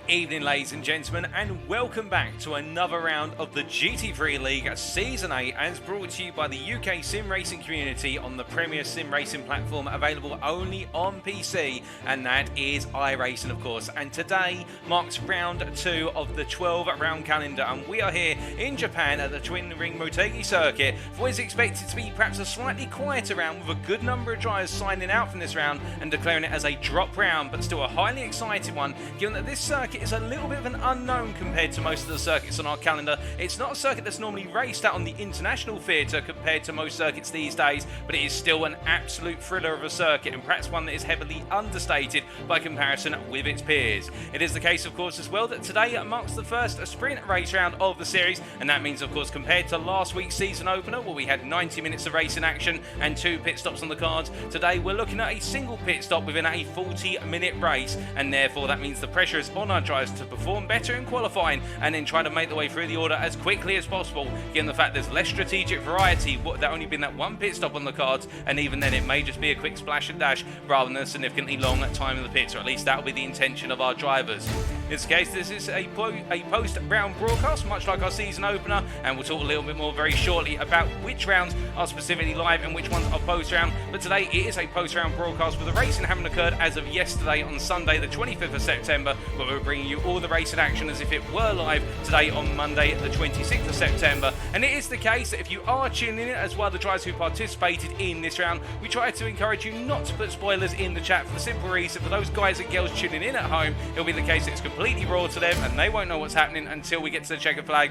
Evening, ladies and gentlemen, and welcome back to another round of the GT3 League Season 8 as brought to you by the UK sim racing community on the premier sim racing platform available only on PC, and that is iRacing, of course. And today marks round 2 of the 12-round calendar, and we are here in Japan at the Twin Ring Motegi circuit for what is expected to be perhaps a slightly quieter round with a good number of drivers signing out from this round and declaring it as a drop round, but still a highly exciting one given that this circuit is a little bit of an unknown compared to most of the circuits on our calendar. It's not a circuit that's normally raced out on the international theatre compared to most circuits these days, but it is still an absolute thriller of a circuit and perhaps one that is heavily understated by comparison with its peers. It is the case, of course, as well that today marks the first sprint race round of the series, and that means, of course, compared to last week's season opener where we had 90 minutes of racing action and 2 pit stops on the cards, today we're looking at a single pit stop within a 40-minute race, and therefore that means the pressure is on our drivers to perform better in qualifying and then try to make the way through the order as quickly as possible, given the fact there's less strategic variety, there only been that 1 pit stop on the cards, and even then it may just be a quick splash and dash rather than a significantly long time in the pits, or at least that will be the intention of our drivers. In this case, this is a post-round broadcast, much like our season opener, and we'll talk a little bit more very shortly about which rounds are specifically live and which ones are post-round. But today it is a post-round broadcast with the racing having occurred as of yesterday on Sunday the 25th of September, but we're bringing you all the racing action as if it were live today on Monday the 26th of September. And it is the case that if you are tuning in, as well the drivers who participated in this round, we try to encourage you not to put spoilers in the chat for the simple reason for those guys and girls tuning in at home, it'll be the case that it's completely raw to them and they won't know what's happening until we get to the checkered flag.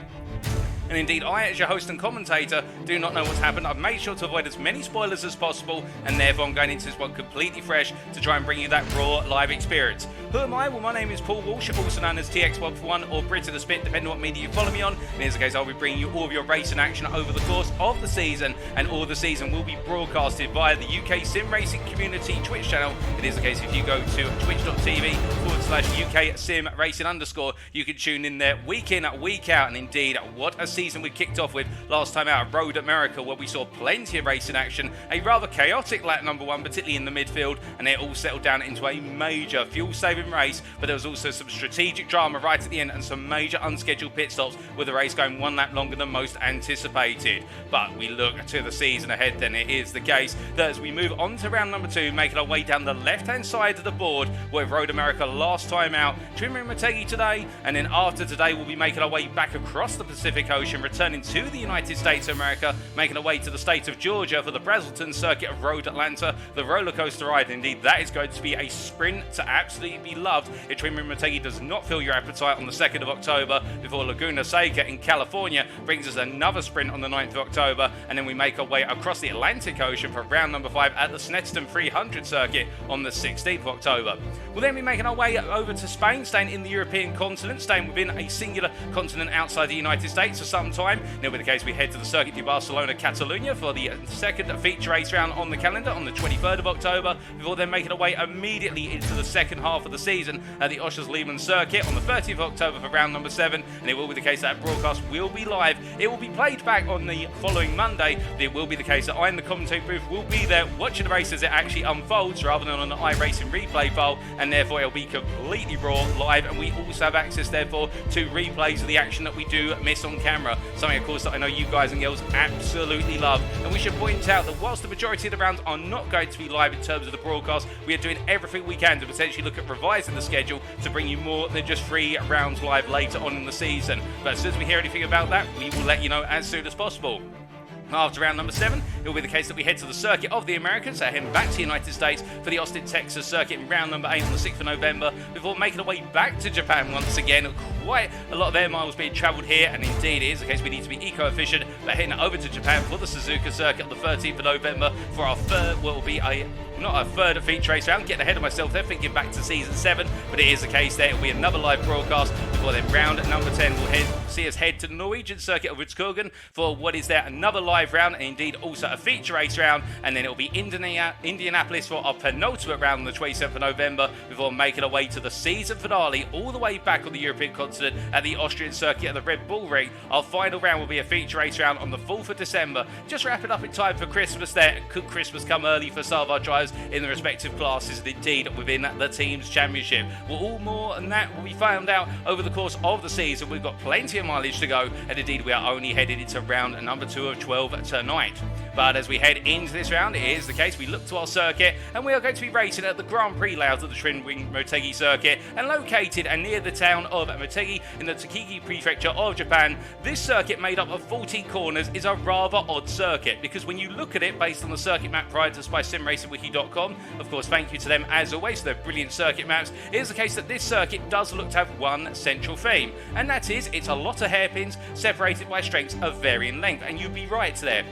And indeed, I, as your host and commentator, do not know what's happened. I've made sure to avoid as many spoilers as possible, and therefore I'm going into this one completely fresh to try and bring you that raw live experience. Who am I? Well, my name is Paul Walsh, also known as TX141 or Brit of the Spit, depending on what media you follow me on. And in this case, I'll be bringing you all of your racing action over the course of the season, and all of the season will be broadcasted via the UK Sim Racing Community Twitch channel. It is the case if you go to twitch.tv/UK Sim Racing _, you can tune in there week in, week out, and indeed, what a season we kicked off with last time out at Road America, where we saw plenty of racing action, a rather chaotic lap number 1, particularly in the midfield, and it all settled down into a major fuel-saving race, but there was also some strategic drama right at the end and some major unscheduled pit stops, with the race going 1 lap longer than most anticipated. But we look to the season ahead, then it is the case that as we move on to round number 2, making our way down the left-hand side of the board, where Road America last time out, Twin Ring Motegi today, and then after today we'll be making our way back across the Pacific Ocean, returning to the United States of America, making our way to the state of Georgia for the Brazelton circuit of Road Atlanta, the roller coaster ride. Indeed, that is going to be a sprint to absolutely be loved if Twin Ring Motegi does not fill your appetite on the 2nd of October, before Laguna Seca in California brings us another sprint on the 9th of October, and then we make our way across the Atlantic Ocean for round number 5 at the Snetterton 300 circuit on the 16th of October. We'll then be making our way over to Spain, staying in the European continent, staying within a singular continent outside the United States for some time. And it'll be the case we head to the Circuit de Barcelona, Catalunya for the second feature race round on the calendar on the 23rd of October, before then making our way immediately into the second half of the season at the Oschersleben circuit on the 30th of October for round number 7, and it will be the case that broadcast will be live. It will be played back on the following Monday, but it will be the case that I in the commentary booth will be there watching the race as it actually unfolds rather than on an iRacing replay file, and therefore it'll be completely raw live, and we also have access therefore to replays of the action that we do miss on camera, something of course that I know you guys and girls absolutely love. And we should point out that whilst the majority of the rounds are not going to be live in terms of the broadcast, we are doing everything we can to potentially look at revising the schedule to bring you more than just 3 rounds live later on in the season. But as soon as we hear anything about that, we will let you know as soon as possible. After round number 7, it will be the case that we head to the Circuit of the Americas, so heading back to the United States for the Austin, Texas circuit in round number 8 on the 6th of November, before making our way back to Japan once again. Quite a lot of air miles being travelled here, and indeed it is the case we need to be eco-efficient, but heading over to Japan for the Suzuka circuit on the 13th of November for our third, what will be not a third feature race round, getting ahead of myself there, thinking back to season 7, but it is the case there, it will be another live broadcast before then round number 10 will head see us head to the Norwegian circuit of Rudskogen for what is there another live round, and indeed also a feature race round, and then it will be Indianapolis for our penultimate round on the 27th of November before making our way to the season finale all the way back on the European continent at the Austrian circuit at the Red Bull Ring. Our final round will be a feature race round on the 4th of December. Just wrap it up in time for Christmas there. Could Christmas come early for some of our drivers in the respective classes and indeed within the team's championship? Well, all more than that will be found out over the course of the season. We've got plenty of mileage to go, and indeed we are only headed into round number 2 of 12 tonight. But as we head into this round, it is the case we look to our circuit, and we are going to be racing at the Grand Prix layout of the Twin-Wing Motegi circuit, and located near the town of Motegi in the Tochigi prefecture of Japan. This circuit, made up of 14 corners, is a rather odd circuit, because when you look at it based on the circuit map provided to us by simracingwiki.com, of course thank you to them as always for their brilliant circuit maps, it is the case that this circuit does look to have one central theme, and that is it's a lot of hairpins separated by strengths of varying length, and you'd be right there.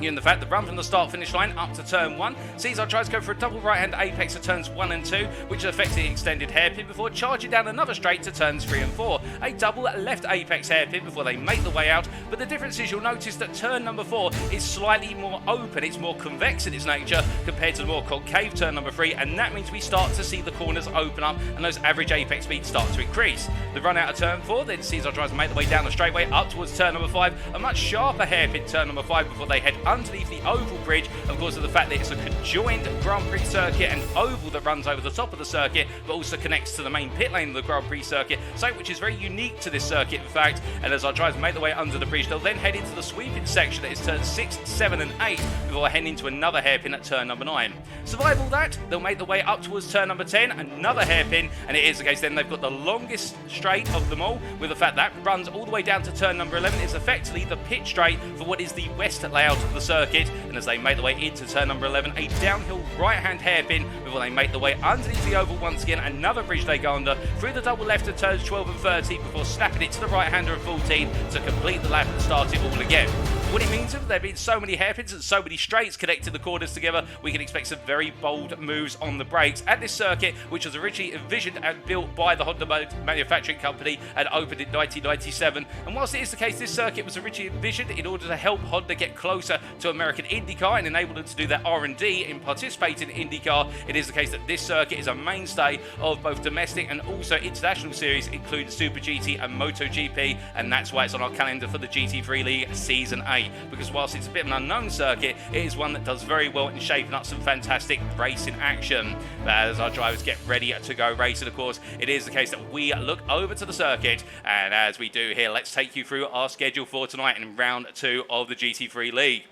In the fact, the run from the start-finish line up to turn 1 sees our drivers go for a double right-hand apex at turns 1 and 2, which is effectively extended hairpin before charging down another straight to turns 3 and 4. A double left apex hairpin before they make the way out, but the difference is you'll notice that turn number 4 is slightly more open, it's more convex in its nature compared to the more concave turn number 3, and that means we start to see the corners open up and those average apex speeds start to increase. The run out of turn 4 then sees our drivers make the way down the straightaway up towards turn number 5, a much sharper hairpin turn number 5 before they head underneath the oval bridge, of course, of the fact that it's a conjoined Grand Prix circuit and oval that runs over the top of the circuit, but also connects to the main pit lane of the Grand Prix circuit, something which is very unique to this circuit, in fact. And as our drivers make their way under the bridge, they'll then head into the sweeping section that is turns 6, 7 and 8 before heading into another hairpin at turn number 9. Survive all that, they'll make their way up towards turn number 10, another hairpin, and it is the case then they've got the longest straight of them all, with the fact that runs all the way down to turn number 11. It's effectively the pit straight for what is the west layout of the circuit, and as they make their way into turn number 11, a downhill right-hand hairpin before they make their way underneath the oval once again, another bridge they go under, through the double left at turns 12 and 30 before snapping it to the right-hander at 14 to complete the lap and start it all again. What it means is there being so many hairpins and so many straights connecting the corners together, we can expect some very bold moves on the brakes at this circuit, which was originally envisioned and built by the Honda manufacturing company and opened in 1997. And whilst it is the case this circuit was originally envisioned in order to help Honda get closer to American IndyCar and enable them to do their R&D in participating in IndyCar, it is the case that this circuit is a mainstay of both domestic and also international series, including Super GT and MotoGP, and that's why it's on our calendar for the GT3 League Season 8, because whilst it's a bit of an unknown circuit, it is one that does very well in shaping up some fantastic racing action. But as our drivers get ready to go racing, of course, it is the case that we look over to the circuit, and as we do here, let's take you through our schedule for tonight in round 2 of the GT3 League.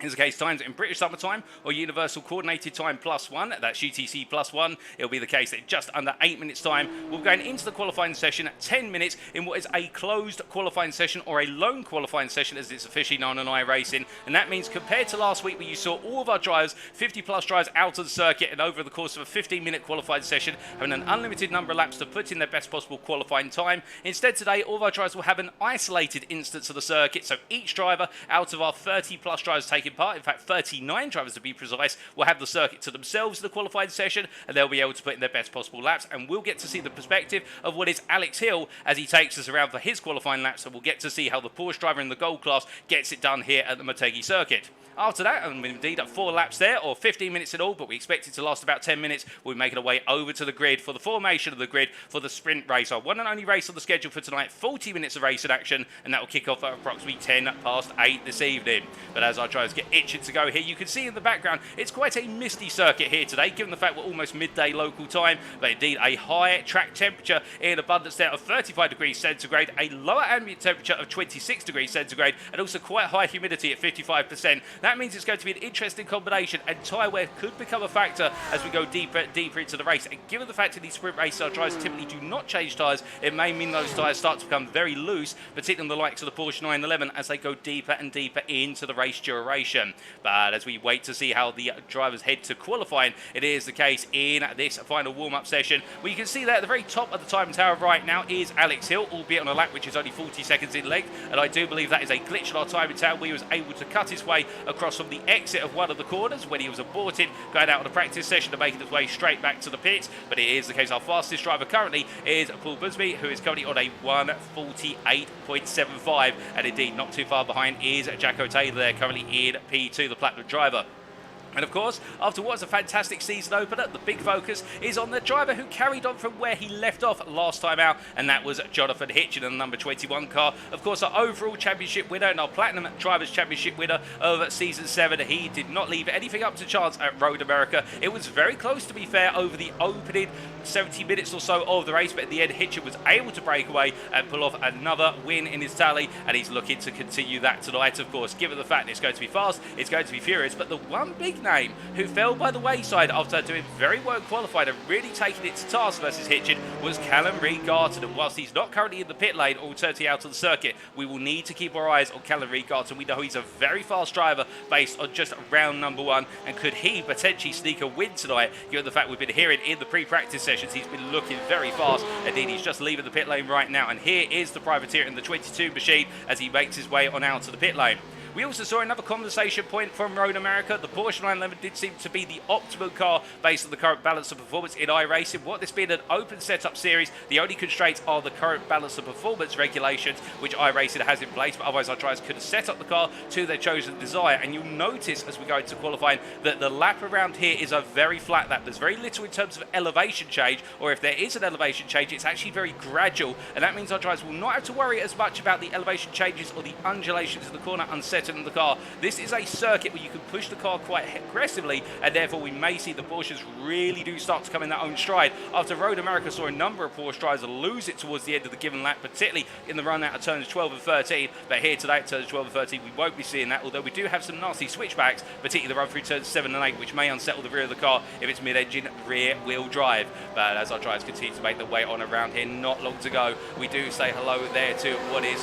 In the case times in British Summer Time or Universal Coordinated Time +1, that's UTC +1, it'll be the case that just under 8 minutes time, we'll be going into the qualifying session at 10 minutes in what is a closed qualifying session or a lone qualifying session as it's officially known on iRacing, and that means compared to last week where you saw all of our drivers, 50 plus drivers out of the circuit and over the course of a 15-minute qualifying session having an unlimited number of laps to put in their best possible qualifying time. Instead today, all of our drivers will have an isolated instance of the circuit, so each driver out of our 30 plus drivers taking part, in fact 39 drivers to be precise, will have the circuit to themselves in the qualifying session, and they'll be able to put in their best possible laps, and we'll get to see the perspective of what is Alex Hill as he takes us around for his qualifying laps, so we'll get to see how the Porsche driver in the gold class gets it done here at the Motegi circuit. After that, and indeed at 4 laps there, or 15 minutes in all, but we expect it to last about 10 minutes, we'll be making our way over to the grid for the formation of the grid for the sprint race. Our one and only race on the schedule for tonight, 40 minutes of racing action, and that will kick off at approximately 8:10 this evening. But as our drivers get itching to go here, you can see in the background, it's quite a misty circuit here today, given the fact we're almost midday local time, but indeed a high track temperature in abundance there of 35 degrees centigrade, a lower ambient temperature of 26 degrees centigrade, and also quite high humidity at 55%. That means it's going to be an interesting combination, and tyre wear could become a factor as we go deeper into the race. And given the fact in these sprint races our drivers typically do not change tyres, it may mean those tyres start to become very loose, particularly on the likes of the Porsche 911 as they go deeper and deeper into the race duration. position. But as we wait to see how the drivers head to qualifying, it is the case in this final warm-up session. We can see that at the very top of the time tower right now is Alex Hill, albeit on a lap which is only 40 seconds in length, and I do believe that is a glitch on our timing tower. He was able to cut his way across from the exit of one of the corners when he was aborted, going out on a practice session to making his way straight back to the pits. But it is the case our fastest driver currently is Paul Busby, who is currently on a 1:48.75, and indeed not too far behind is Jacko Taylor there, currently in P2, the Platinum driver. And of course, after what was a fantastic season opener, the big focus is on the driver who carried on from where he left off last time out, and that was Jonathan Hitchin in the number 21 car. Of course, our overall championship winner and our Platinum Drivers' Championship winner of Season 7. He did not leave anything up to chance at Road America. It was very close, to be fair, over the opening 70 minutes or so of the race, but in the end, Hitchin was able to break away and pull off another win in his tally, and he's looking to continue that tonight, of course, given the fact that it's going to be fast, it's going to be furious. But the one big name who fell by the wayside after doing very well qualified and really taking it to task versus Hitchin was Callum Reed-Garton. And whilst he's not currently in the pit lane or turning out on the circuit, we will need to keep our eyes on Callum Reed-Garton. We know he's a very fast driver based on just round number 1, and could he potentially sneak a win tonight, given the fact we've been hearing in the pre-practice sessions he's been looking very fast. Indeed, he's just leaving the pit lane right now, and here is the privateer in the 22 machine as he makes his way on out to the pit lane. We also saw another conversation point from Road America. The Porsche 911 did seem to be the optimal car based on the current balance of performance in iRacing. What this being an open setup series, the only constraints are the current balance of performance regulations, which iRacing has in place, but otherwise our drivers could have set up the car to their chosen desire. And you'll notice as we go into qualifying that the lap around here is a very flat lap. There's very little in terms of elevation change, or if there is an elevation change, it's actually very gradual, and that means our drivers will not have to worry as much about the elevation changes or the undulations in the corner unsetting the car. This is a circuit where you can push the car quite aggressively, and therefore we may see the Porsches really do start to come in their own stride. After Road America saw a number of Porsche drivers lose it towards the end of the given lap, particularly in the run out of turns 12 and 13, but here today at turns 12 and 13 we won't be seeing that, although we do have some nasty switchbacks, particularly the run through turns 7 and 8, which may unsettle the rear of the car if it's mid-engine rear wheel drive. But as our drivers continue to make their way on around here, not long to go, we do say hello there to what is...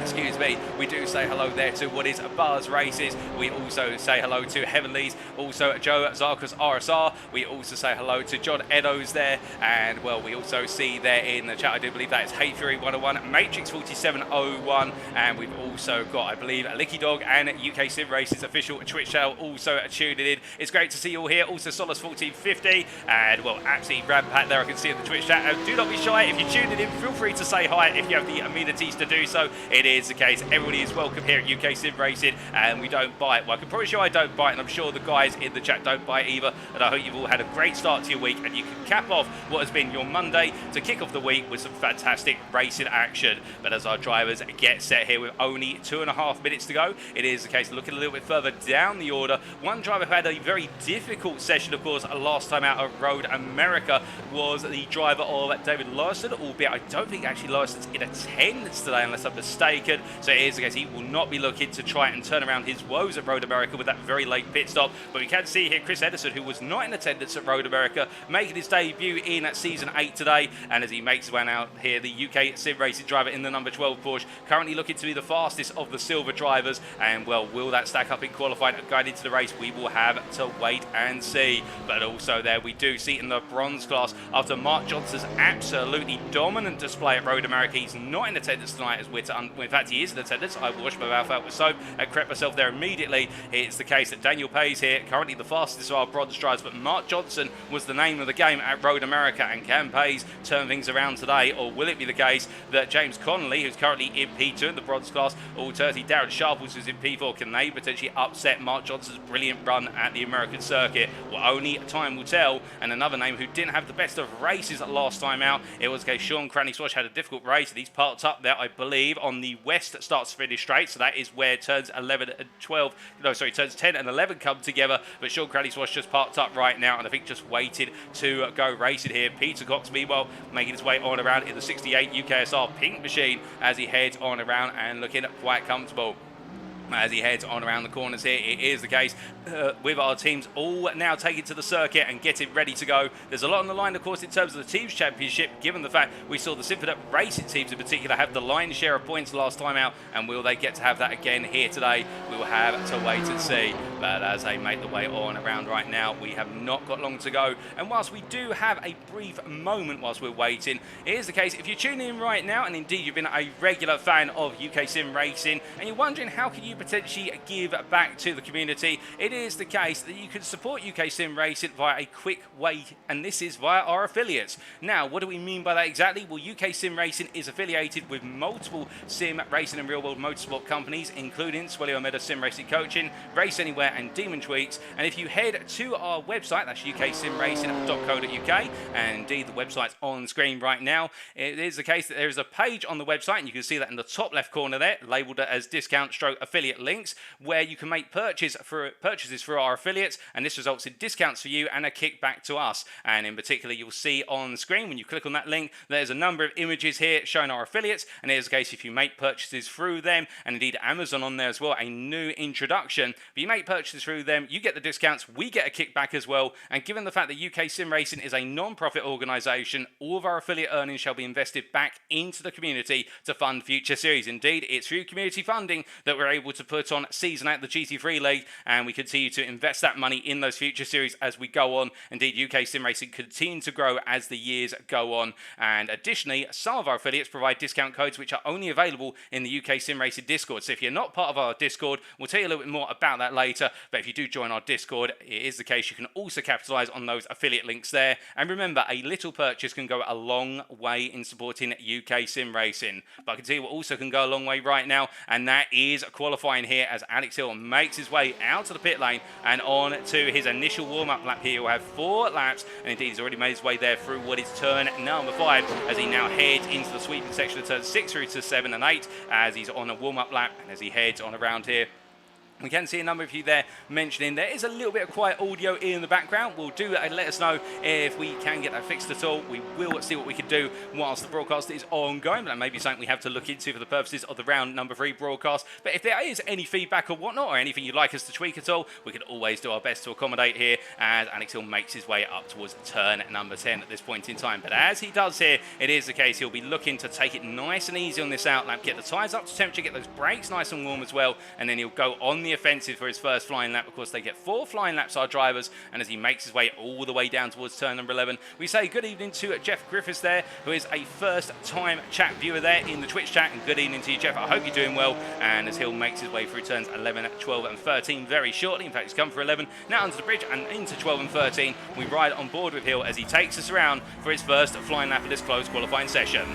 Excuse me, we do say hello there to what is Buzz Races. We also say hello to Heavenlies, also Joe Zarkos RSR. We also say hello to John Eddowes there, and well, we also see there in the chat, I do believe that is Hate Fury 101, Matrix 4701, and we've also got, I believe, Licky Dog and UK Sim Races official Twitch channel also tuning in. It's great to see you all here. Also Solace 1450, and well, absolutely Rampack there I can see in the Twitch chat. And do not be shy, if you're tuning in, feel free to say hi if you have the amenities to do so. It is the case. Everybody is welcome here at UK Sim Racing, and we don't bite. Well, I can promise you I don't bite, and I'm sure the guys in the chat don't bite either. And I hope you've all had a great start to your week, and you can cap off what has been your Monday to kick off the week with some fantastic racing action. But as our drivers get set here with only 2.5 minutes to go, it is the case looking a little bit further down the order. One driver who had a very difficult session, of course, last time out of Road America was the driver of David Larson, albeit I don't think actually Larson's in attendance today unless I'm mistaken. So it is the case he will not be looking to try and turn around his woes at Road America with that very late pit stop. But we can see here Chris Edison, who was not in attendance at Road America, making his debut in Season 8 today. And as he makes his way out here, the UK Sim Racing driver in the number 12 Porsche, currently looking to be the fastest of the silver drivers. And well, will that stack up in qualifying going into the race? We will have to wait and see. But also there we do see in the bronze class, after Mark Johnson's absolutely dominant display at Road America, he's not in attendance tonight as we're in fact he is in attendance. I washed my mouth out with soap and crept myself there immediately. It's the case that Daniel Pays here, currently the fastest of our bronze drivers, but Mark Johnson was the name of the game at Road America. And can Pays turn things around today, or will it be the case that James Connolly, who's currently in P2 in the bronze class, or Turkey Darren Sharples, who's in P4, can they potentially upset Mark Johnson's brilliant run at the American circuit? Well, only time will tell. And another name who didn't have the best of races last time out, it was Sean Cranny Swash, had a difficult race, and he's parked up there, I believe, on the west starts to finish straight, so that is where turns 11 and 12, no, sorry, turns 10 and 11 come together. But Sean Cranny Swash just parked up right now, and I think just waited to go racing here. Peter Cox, meanwhile, making his way on around in the 68 UKSR pink machine as he heads on around and looking quite comfortable. As he heads on around the corners here, it is the case with our teams all now taken to the circuit and getting ready to go. There's a lot on the line, of course, in terms of the Teams Championship, given the fact we saw the Symphony Racing teams in particular have the lion's share of points last time out, and will they get to have that again here today? We will have to wait and see. But as they make the way on around right now, we have not got long to go. And whilst we do have a brief moment whilst we're waiting, it is the case, if you're tuning in right now, and indeed you've been a regular fan of UK Sim Racing, and you're wondering how can you potentially give back to the community, it is the case that you can support UK Sim Racing via a quick way, and this is via our affiliates. Now, what do we mean by that exactly? Well, UK Sim Racing is affiliated with multiple sim racing and real-world motorsport companies, including Swelly Omeda Sim Racing Coaching, Race Anywhere, and Demon Tweaks. And if you head to our website, that's uksimracing.co.uk, and indeed the website's on screen right now, it is the case that there is a page on the website, and you can see that in the top left corner there, labelled as discount stroke affiliate links, where you can make purchases for our affiliates, and this results in discounts for you and a kickback to us. And in particular, you'll see on screen when you click on that link, there's a number of images here showing our affiliates, and here's the case if you make purchases through them, and indeed Amazon on there as well, a new introduction. If you make purchases through them, you get the discounts, we get a kickback as well. And given the fact that UK Sim Racing is a non-profit organisation, all of our affiliate earnings shall be invested back into the community to fund future series. Indeed, it's through community funding that we're able to put on Season 8 of the GT3 League, and we continue to invest that money in those future series as we go on. Indeed, UK Sim Racing continue to grow as the years go on. And additionally, some of our affiliates provide discount codes which are only available in the UK Sim Racing Discord. So if you're not part of our Discord, we'll tell you a little bit more about that later. But if you do join our Discord, it is the case you can also capitalise on those affiliate links there. And remember, a little purchase can go a long way in supporting UK Sim Racing. But I can tell you what also can go a long way right now, and that is qualifying here as Alex Hill makes his way out to the pit lane and on to his initial warm-up lap here. He'll have 4 laps, and indeed he's already made his way there through what is turn number 5 as he now heads into the sweeping section of turns 6 through to 7 and 8 as he's on a warm-up lap, and as he heads on around here. We can see a number of you there mentioning there is a little bit of quiet audio in the background. We'll do that and let us know if we can get that fixed at all. We will see what we can do whilst the broadcast is ongoing, but that may be something we have to look into for the purposes of the round number 3 broadcast. But if there is any feedback or whatnot, or anything you'd like us to tweak at all, we can always do our best to accommodate here as Alex Hill makes his way up towards turn number 10 at this point in time. But as he does here, it is the case he'll be looking to take it nice and easy on this out lap, get the tyres up to temperature, get those brakes nice and warm as well, and then he'll go on the offensive for his first flying lap. Of course, they get 4 flying laps, our drivers, and as he makes his way all the way down towards turn number 11, we say good evening to Jeff Griffiths there, who is a first-time chat viewer there in the Twitch chat, and good evening to you, Jeff. I hope you're doing well. And as Hill makes his way through turns 11, 12, and 13 very shortly, in fact, he's come for 11, now onto the bridge and into 12 and 13, we ride on board with Hill as he takes us around for his first flying lap of this close qualifying session.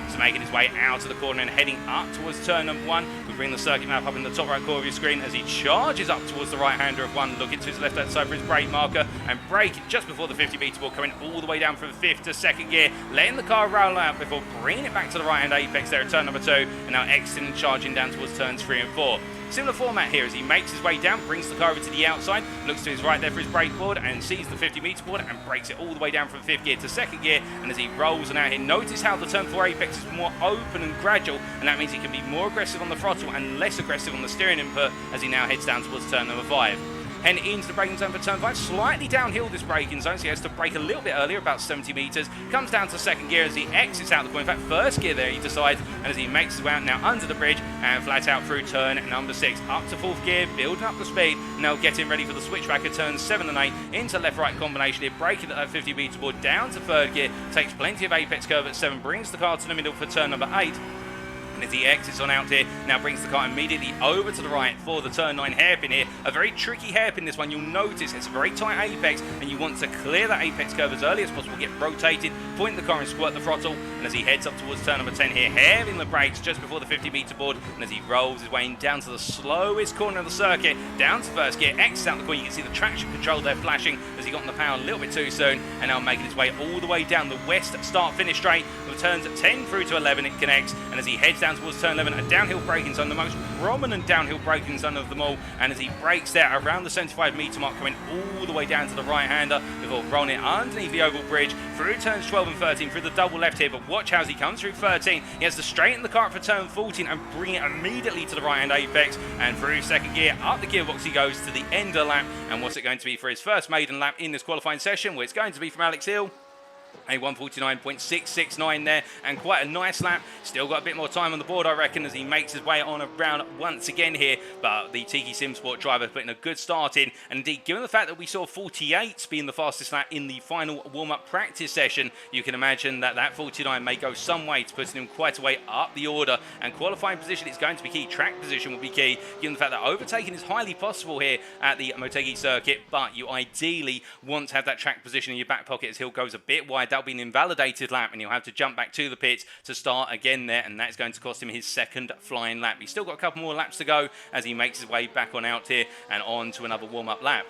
So making his way out of the corner and heading up towards turn number 1. We bring the circuit map up in the top right corner of your screen as he charges up towards the right-hander of 1, looking to his left-hand side for his brake marker, and braking just before the 50-metre ball, coming all the way down from 5th to 2nd gear, letting the car roll out before bringing it back to the right-hand apex there at turn number 2, and now exiting and charging down towards turns 3 and 4. Similar format here as he makes his way down, brings the car over to the outside, looks to his right there for his brake board and sees the 50-metre board and breaks it all the way down from 5th gear to 2nd gear. And as he rolls and out here, notice how the turn 4 apex is more open and gradual, and that means he can be more aggressive on the throttle and less aggressive on the steering input as he now heads down towards turn number 5. Heading into the braking zone for turn 5, slightly downhill this braking zone, so he has to brake a little bit earlier, about 70 metres, comes down to 2nd gear as he exits out the corner, in fact 1st gear there he decides, and as he makes his way out now under the bridge and flat out through turn number 6, up to 4th gear, building up the speed, now getting ready for the switchback at turns 7 and 8, into left-right combination here, braking at that 50-metre board, down to 3rd gear, takes plenty of apex curve at 7, brings the car to the middle for turn number 8, as he exits on out here, now brings the car immediately over to the right for the turn 9 hairpin here. A very tricky hairpin this one, you'll notice it's a very tight apex and you want to clear that apex curve as early as possible, get rotated, point the car and squirt the throttle, and as he heads up towards turn number 10 here, having the brakes just before the 50-metre board, and as he rolls his way in down to the slowest corner of the circuit, down to 1st gear, exits out the corner, you can see the traction control there flashing as he got on the power a little bit too soon, and now making his way all the way down the west start-finish straight, with turns 10 through to 11 it connects, and as he heads down down towards turn 11, a downhill braking zone, the most prominent downhill braking zone of them all, and as he brakes there around the 75 metre mark, coming all the way down to the right-hander before rolling it underneath the oval bridge, through turns 12 and 13, through the double left here, but watch how as he comes through 13, he has to straighten the car up for turn 14 and bring it immediately to the right-hand apex, and through second gear, up the gearbox he goes to the end of the lap, and what's it going to be for his first maiden lap in this qualifying session? Well, it's going to be from Alex Hill. A 1:49.669 there, and quite a nice lap. Still got a bit more time on the board, I reckon, as he makes his way on around once again here. But the Tiki Sim Sport driver putting a good start in, and indeed, given the fact that we saw 48 being the fastest lap in the final warm-up practice session, you can imagine that that 49 may go some way to putting him quite a way up the order. And qualifying position is going to be key. Track position will be key, given the fact that overtaking is highly possible here at the Motegi circuit. But you ideally want to have that track position in your back pocket as Hill goes a bit wide. That'll be an invalidated lap, and he'll have to jump back to the pits to start again there, and that's going to cost him his second flying lap. He's still got a couple more laps to go as he makes his way back on out here and on to another warm-up lap.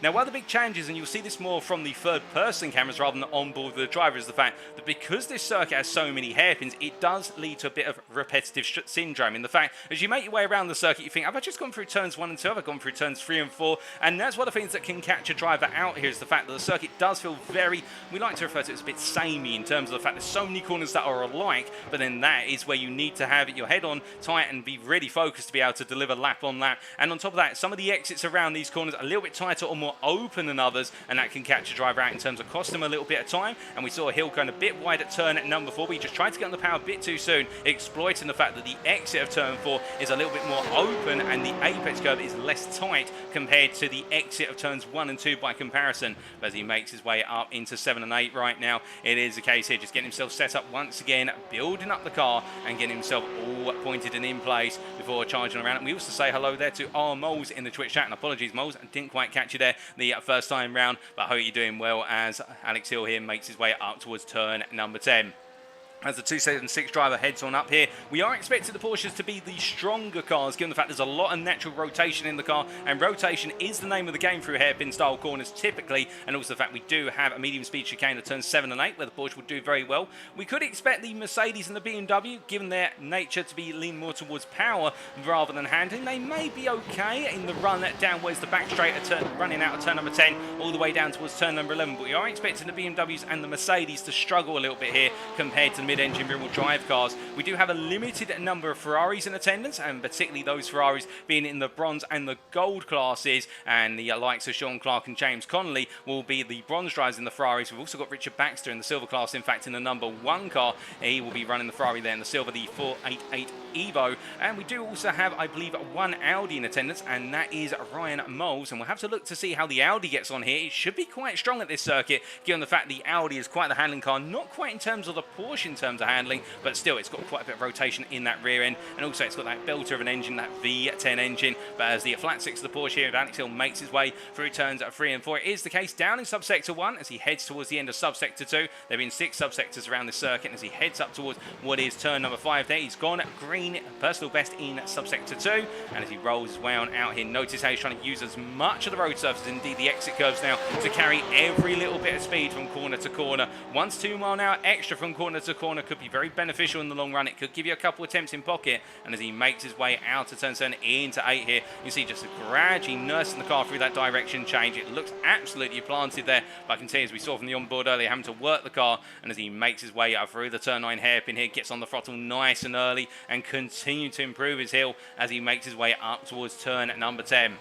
Now, one of the big changes, and you'll see this more from the third-person cameras rather than on board with the driver, is the fact that because this circuit has so many hairpins, it does lead to a bit of repetitive syndrome. In the fact, as you make your way around the circuit, you think, have I just gone through turns 1 and 2? Have I gone through turns 3 and 4? And that's one of the things that can catch a driver out here, is the fact that the circuit does feel very, we like to refer to it as a bit samey in terms of the fact there's so many corners that are alike, but then that is where you need to have your head on tight and be really focused to be able to deliver lap on lap. And on top of that, some of the exits around these corners are a little bit tighter or more open than others, and that can catch a driver out in terms of cost him a little bit of time. And we saw Hill going a bit wide at turn number 4, but he just tried to get on the power a bit too soon, exploiting the fact that the exit of turn 4 is a little bit more open and the apex curve is less tight compared to the exit of turns 1 and 2 by comparison. But as he makes his way up into 7 and 8 right now, it is the case here, just getting himself set up once again, building up the car and getting himself all pointed and in place before charging around. And we also say hello there to our Moles in the Twitch chat, and apologies Moles, I didn't quite catch you there the first time round, but I hope you're doing well as Alex Hill here makes his way up towards turn number 10. As the 276 driver heads on up here, we are expecting the Porsches to be the stronger cars, given the fact there's a lot of natural rotation in the car, and rotation is the name of the game through hairpin style corners typically, and also the fact we do have a medium speed chicane at turns 7 and 8 where the Porsche will do very well. We could expect the Mercedes and the BMW, given their nature to be lean more towards power rather than handling, they may be okay in the run downwards the back straight at turn, running out of turn number 10 all the way down towards turn number 11, but we are expecting the BMWs and the Mercedes to struggle a little bit here compared to the mid-engine rear-wheel drive cars. We do have a limited number of Ferraris in attendance, and particularly those Ferraris being in the bronze and the gold classes, and the likes of Sean Clark and James Connolly will be the bronze drivers in the Ferraris. We've also got Richard Baxter in the silver class, in fact in the number 1 car. He will be running the Ferrari there in the silver, the 488 Evo, and we do also have, I believe, 1 Audi in attendance, and that is Ryan Moles, and we'll have to look to see how the Audi gets on here. It should be quite strong at this circuit, given the fact the Audi is quite the handling car, not quite in terms of the Porsche in terms of handling, but still it's got quite a bit of rotation in that rear end, and also it's got that belter of an engine, that V10 engine. But as the flat 6 of the Porsche here, Alex Hill makes his way through turns 3 and 4. It is the case down in subsector 1 as he heads towards the end of subsector 2. There have been 6 subsectors around the circuit, and as he heads up towards what is turn number 5 there, he's gone green, personal best in subsector 2, and as he rolls his way on out here, notice how he's trying to use as much of the road surface, indeed the exit curves now, to carry every little bit of speed from corner to corner. 1 to 2 mile an hour extra from corner to corner could be very beneficial in the long run. It could give you a couple of attempts in pocket, and as he makes his way out of turn 7 into 8 here, you see just gradually nursing the car through that direction change. It looks absolutely planted there, but I can tell you, as we saw from the onboard earlier, having to work the car, and as he makes his way up through the turn 9 hairpin here, gets on the throttle nice and early and continue to improve his hill as he makes his way up towards turn number 10.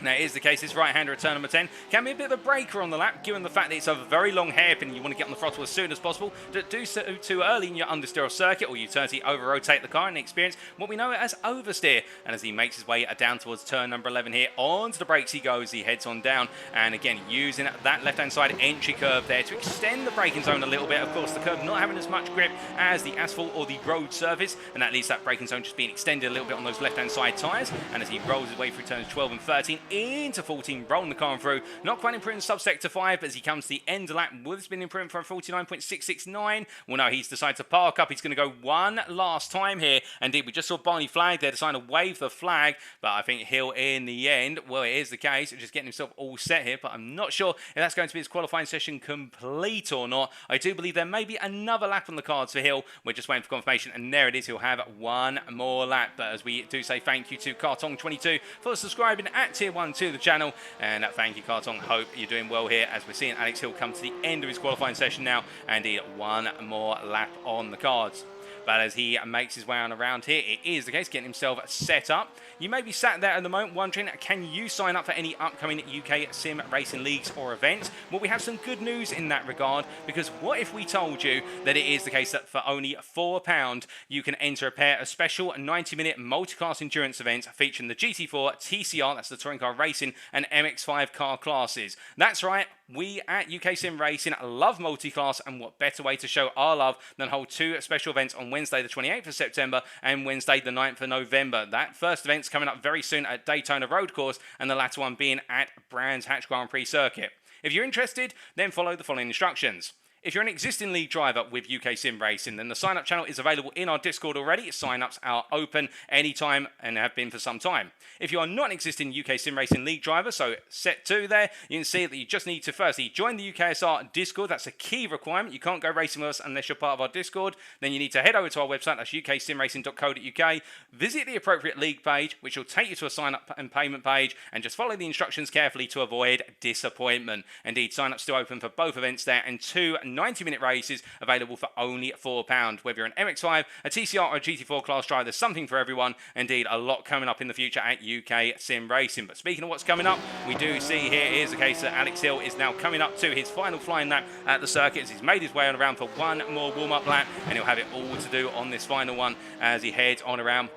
Now, it is the case, this right-hander at turn number 10 can be a bit of a breaker on the lap, given the fact that it's a very long hairpin and you want to get on the throttle as soon as possible. Don't do so too early in your understeer circuit, or you turn to over-rotate the car and experience what we know as oversteer. And as he makes his way down towards turn number 11 here, onto the brakes he goes, he heads on down, and again, using that left-hand side entry curve there to extend the braking zone a little bit. Of course, the curve not having as much grip as the asphalt or the road surface, and that leaves that braking zone just being extended a little bit on those left-hand side tyres. And as he rolls his way through turns 12 and 13, into 14, rolling the car through. Not quite improving subsector 5 as he comes to the end of lap. Would have been improving from 49.669. Well, no, he's decided to park up. He's going to go one last time here. Indeed, we just saw Barney flag there, deciding to wave the flag. But I think Hill, in the end, well, it is the case. Just getting himself all set here. But I'm not sure if that's going to be his qualifying session complete or not. I do believe there may be another lap on the cards for Hill. We're just waiting for confirmation. And there it is. He'll have one more lap. But as we do say thank you to Cartong22 for subscribing at Tier 1 to the channel. And thank you, Cartong. Hope you're doing well here as we're seeing Alex Hill come to the end of his qualifying session now. And one more lap on the cards. But as he makes his way on around here, it is the case, getting himself set up. You may be sat there at the moment wondering, can you sign up for any upcoming UK sim racing leagues or events? Well, we have some good news in that regard, because what if we told you that it is the case that for only £4, you can enter a pair of special 90-minute multi-class endurance events featuring the GT4, TCR, that's the Touring Car Racing, and MX5 car classes. That's right. We at UK Sim Racing love multi-class, and what better way to show our love than hold two special events on Wednesday the 28th of September and Wednesday the 9th of November. That first event's coming up very soon at Daytona Road Course, and the latter one being at Brands Hatch Grand Prix Circuit. If you're interested, then follow the following instructions. If you're an existing league driver with UK Sim Racing, then the sign-up channel is available in our Discord already. Sign-ups are open anytime and have been for some time. If you are not an existing UK Sim Racing league driver, so set 2 there, you can see that you just need to firstly join the UKSR Discord. That's a key requirement. You can't go racing with us unless you're part of our Discord. Then you need to head over to our website, that's uksimracing.co.uk, visit the appropriate league page, which will take you to a sign-up and payment page, and just follow the instructions carefully to avoid disappointment. Indeed, sign-ups still open for both events there, and 2 90-minute races available for only £4. Whether you're an MX5, a TCR or a GT4 class driver, there's something for everyone. Indeed, a lot coming up in the future at UK Sim Racing. But speaking of what's coming up, we do see here is the case that Alex Hill is now coming up to his final flying lap at the circuit as he's made his way on around for one more warm-up lap, and he'll have it all to do on this final one as he heads on around.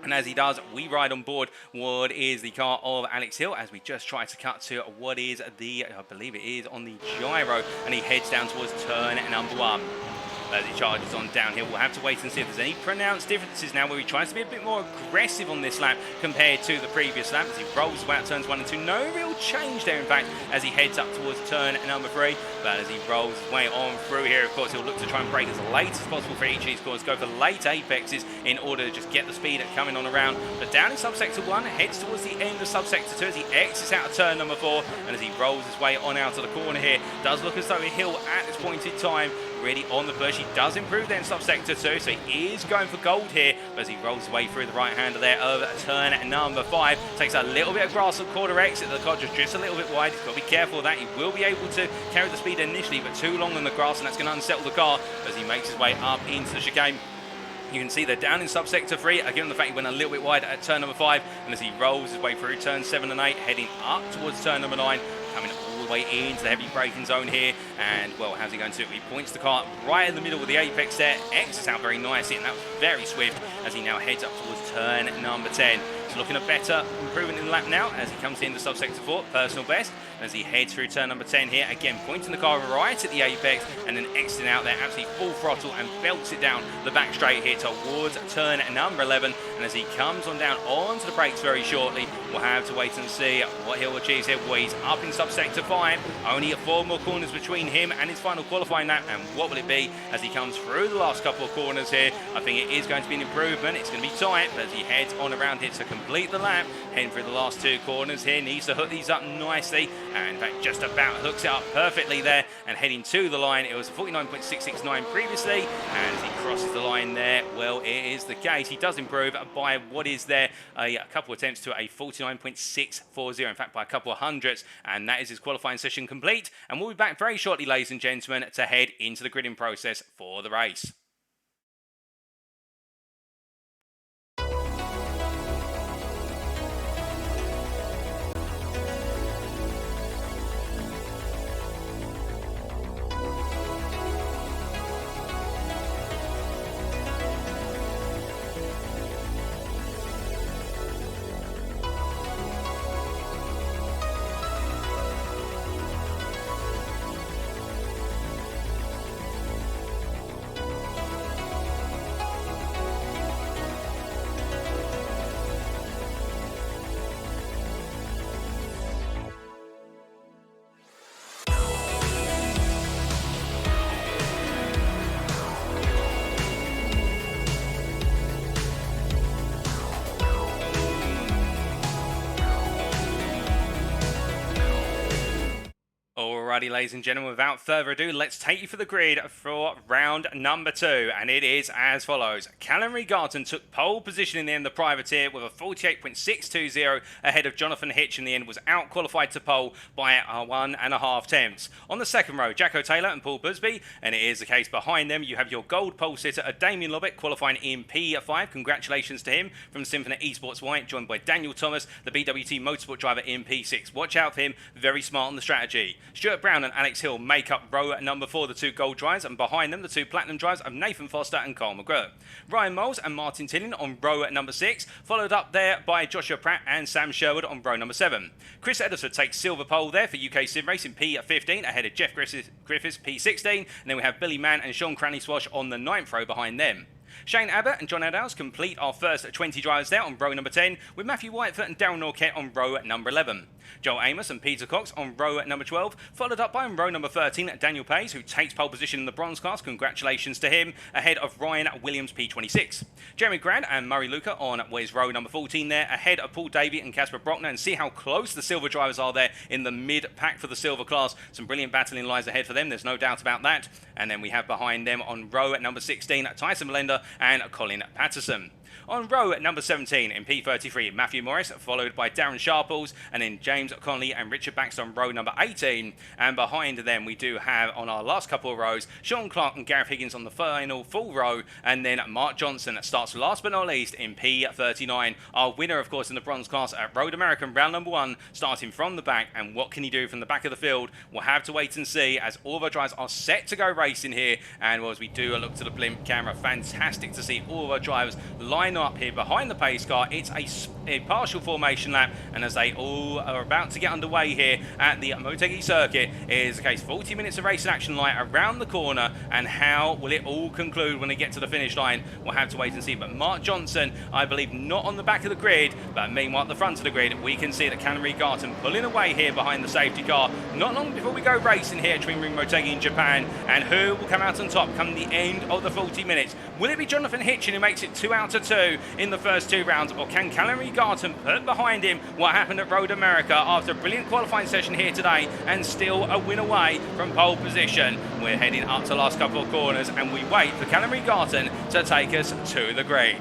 And as he does, we ride on board what is the car of Alex Hill as we just try to cut to what is the, I believe it is on the gyro, and he heads down towards turn number 1. As he charges on downhill, we'll have to wait and see if there's any pronounced differences now where he tries to be a bit more aggressive on this lap compared to the previous lap as he rolls away at turns 1 and 2. No real change there, in fact, as he heads up towards turn number 3. But as he rolls his way on through here, of course, he'll look to try and brake as late as possible for each of these corners, go for late apexes in order to just get the speed coming on around. But down in subsector 1, heads towards the end of subsector 2 as he exits out of turn number 4, and as he rolls his way on out of the corner here, does look as though Hill at this point in time really on the push. He does improve there in subsector 2, so he is going for gold here. But as he rolls his way through the right-hander there of turn number 5, takes a little bit of grass at quarter exit. The car just a little bit wide. He's got to be careful of that. He will be able to carry the speed initially, but too long on the grass, and that's going to unsettle the car as he makes his way up into the chicane. You can see they're down in subsector 3, again the fact he went a little bit wide at turn number 5, and as he rolls his way through turn 7 and 8, heading up towards turn number 9, coming all the way into the heavy braking zone here. And well, how's he going to do it? He points the car right in the middle of the apex there, exits out very nicely, and that was very swift as he now heads up towards turn number 10. He's looking a better improvement in the lap now as he comes into subsector 4, personal best. As he heads through turn number 10 here, again pointing the car right at the apex and then exiting out there absolutely full throttle and belts it down the back straight here towards turn number 11. And as he comes on down onto the brakes very shortly, we'll have to wait and see what he'll achieve here. Well, he's up in subsector 5, only 4 more corners between him and his final qualifying lap. And what will it be as he comes through the last couple of corners here? I think it is going to be an improvement. It's going to be tight, but as he heads on around here to complete the lap, heading through the last 2 corners here, needs to hook these up nicely. And in fact, just about hooks it up perfectly there and heading to the line. It was 49.669 previously, and as he crosses the line there, well, it is the case. He does improve by what is there a couple attempts to a 49.640, in fact, by a couple of hundredths, and that is his qualifying session complete. And we'll be back very shortly, ladies and gentlemen, to head into the gridding process for the race. Alrighty, ladies and gentlemen, without further ado, let's take you for the grid for round number 2, and it is as follows. Callum Regarton took pole position in the end of the privateer with a 48.620 ahead of Jonathan Hitch in the end, was out-qualified to pole by 1.5 tenths. On the second row, Jacko Taylor and Paul Busby, and it is the case behind them. You have your gold pole sitter, Damien Lobbeck, qualifying in P5. Congratulations to him from Symphony Esports White, joined by Daniel Thomas, the BWT Motorsport driver in P6. Watch out for him, very smart on the strategy. Stuart Brown and Alex Hill make up row number 4, the 2 gold drives, and behind them the 2 platinum drives of Nathan Foster and Carl McGregor. Ryan Moles and Martin Tillin on row number 6, followed up there by Joshua Pratt and Sam Sherwood on row number 7. Chris Eddersford takes silver pole there for UK Sim Racing P15 ahead of Jeff Griffiths P16, and then we have Billy Mann and Sean Cranley Swash on the 9th row behind them. Shane Abbott and John Adams complete our first 20 drivers there on row number 10, with Matthew Whitefoot and Darren Norquette on row number 11. Joel Amos and Peter Cox on row number 12, followed up by row number 13, Daniel Pays, who takes pole position in the bronze class. Congratulations to him, ahead of Ryan Williams P26. Jeremy Grant and Murray Luca on row number 14 there, ahead of Paul Davey and Casper Brockner, and see how close the silver drivers are there in the mid-pack for the silver class. Some brilliant battling lies ahead for them, there's no doubt about that. And then we have behind them on row number 16, Tyson Melinda and Colin Patterson. On row number 17 in P33, Matthew Morris, followed by Darren Sharples, and then James Connolly and Richard Baxter on row number 18. And behind them we do have on our last couple of rows, Sean Clark and Gareth Higgins on the final full row, and then Mark Johnson starts last but not least in P39. Our winner, of course, in the bronze class at Road American round number 1, starting from the back. And what can he do from the back of the field? We'll have to wait and see, as all of our drivers are set to go racing here. And as we do a look to the blimp camera, fantastic to see all of our drivers line up here behind the pace car. It's a partial formation lap, and as they all are about to get underway here at the Motegi circuit, is the case 40 minutes of racing action light around the corner. And how will it all conclude when they get to the finish line? We'll have to wait and see. But Mark Johnson, I believe, not on the back of the grid, but meanwhile at the front of the grid, we can see that Callum Regarton pulling away here behind the safety car not long before we go racing here at Twin Ring Motegi in Japan. And who will come out on top come the end of the 40 minutes? Will it be Jonathan Hitchin who makes it 2 out of 2 in the first 2 rounds, or can Callum Regarton put behind him what happened at Road America after a brilliant qualifying session here today and still a win away from pole position? We're heading up to the last couple of corners, and we wait for Callum Regarton to take us to the green.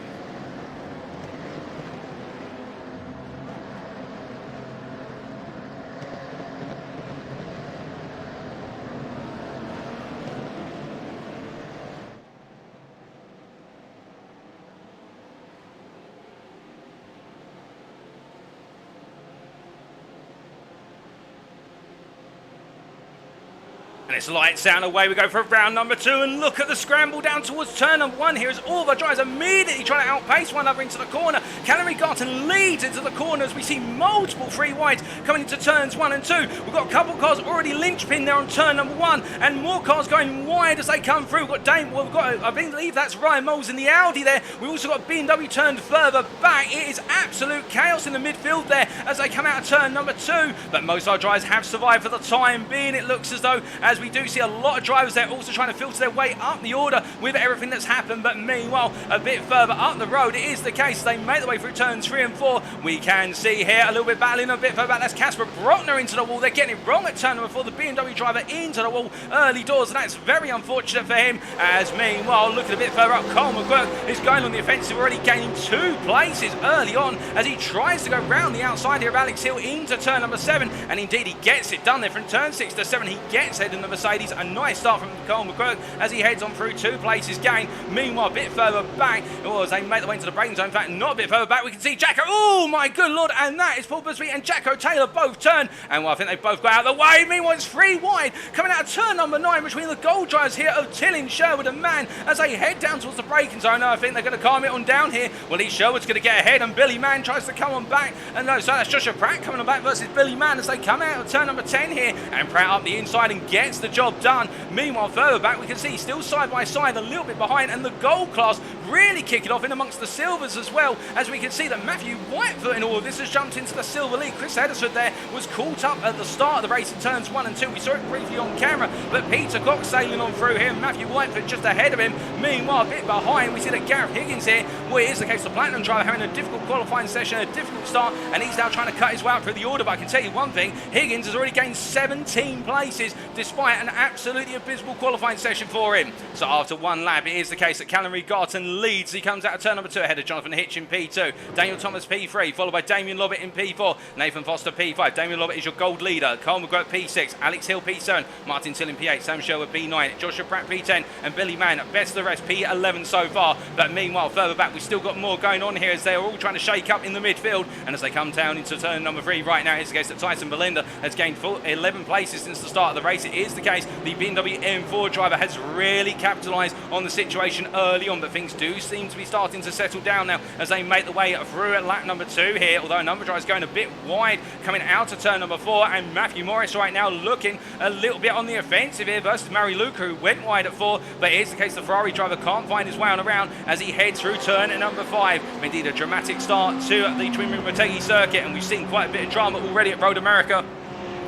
And it's lights out and away we go for round number 2, and look at the scramble down towards turn number 1 here as all of our drivers immediately trying to outpace one another into the corner. Callum Regarton leads into the corner as we see multiple free wides coming into turns 1 and 2. We've got a couple of cars already linchpinned there on turn number 1, and more cars going wide as they come through. We've got I believe that's Ryan Moles in the Audi there. We've also got B&W turned further back. It is absolute chaos in the midfield there as they come out of turn number 2, but most of our drivers have survived for the time being. It looks as though, as we do see a lot of drivers there also trying to filter their way up the order with everything that's happened. But meanwhile, a bit further up the road, it is the case they make their way through turns 3 and 4. We can see here a little bit battling a bit further back. That's Casper Brockner into the wall. They're getting it wrong at turn number 4. The BMW driver into the wall early doors, and that's very unfortunate for him. As meanwhile, looking a bit further up, Carl McGregor is going on the offensive, already gaining 2 places early on as he tries to go round the outside here of Alex Hill into turn number 7, and indeed he gets it done there from turn 6 to 7. He gets ahead in the Mercedes. A nice start from Carl McGregor as he heads on through 2 places gained. Meanwhile, a bit further back, as they make their way into the braking zone, in fact not a bit further back, we can see Jacko, oh my good lord, and that is Paul Busby and Jacko Taylor both turn, and well, I think they both got out of the way. Meanwhile, it's 3 wide coming out of turn number 9 between the gold drivers here of Tillin, Sherwood and Mann as they head down towards the braking zone. I think they're going to calm it on down here. Well, Sherwood's going to get ahead, and Billy Mann tries to come on back, and no, so that's Joshua Pratt coming on back versus Billy Mann as they come out of turn number 10 here, and Pratt up the inside and gets the job done. Meanwhile, further back we can see still side by side, a little bit behind, and the gold class really kick it off in amongst the silvers as well, as we can see that Matthew Whitefoot in all of this has jumped into the silver lead. Chris Edison there was caught up at the start of the race in turns 1 and 2. We saw it briefly on camera, but Peter Cox sailing on through here, Matthew Whitefoot just ahead of him. Meanwhile, a bit behind, we see that Gareth Higgins here, well, it is the case, the Platinum driver having a difficult qualifying session, a difficult start, and he's now trying to cut his way out through the order. But I can tell you one thing, Higgins has already gained 17 places despite an absolutely abysmal qualifying session for him. So after one lap, it is the case that Callum Garton leads. He comes out of turn number 2 ahead of Jonathan Hitch in P2, Daniel Thomas P3, followed by Damien Lobbett in P4, Nathan Foster P5. Damien Lobbett is your gold leader, Carl McGrath P6, Alex Hill P7, Martin Till in P8, Sam Sherwood P9, Joshua Pratt P10, and Billy Mann, best of the rest, P11 so far. But meanwhile, further back, we've still got more going on here as they are all trying to shake up in the midfield. And as they come down into turn number 3 right now, it's the case that Tyson Belinda has gained 11 places since the start of the race. It is the case the BMW M4 driver has really capitalised on the situation early on, but things do seem to be starting to settle down now as they make the way through at lap number 2 here, although a number driver is going a bit wide coming out of turn number 4, and Matthew Morris right now looking a little bit on the offensive here versus Murray Luca, who went wide at 4, but it is the case the Ferrari driver can't find his way on around as he heads through turn number 5. Indeed, a dramatic start to the Twin Ring Motegi circuit, and we've seen quite a bit of drama already at Road America.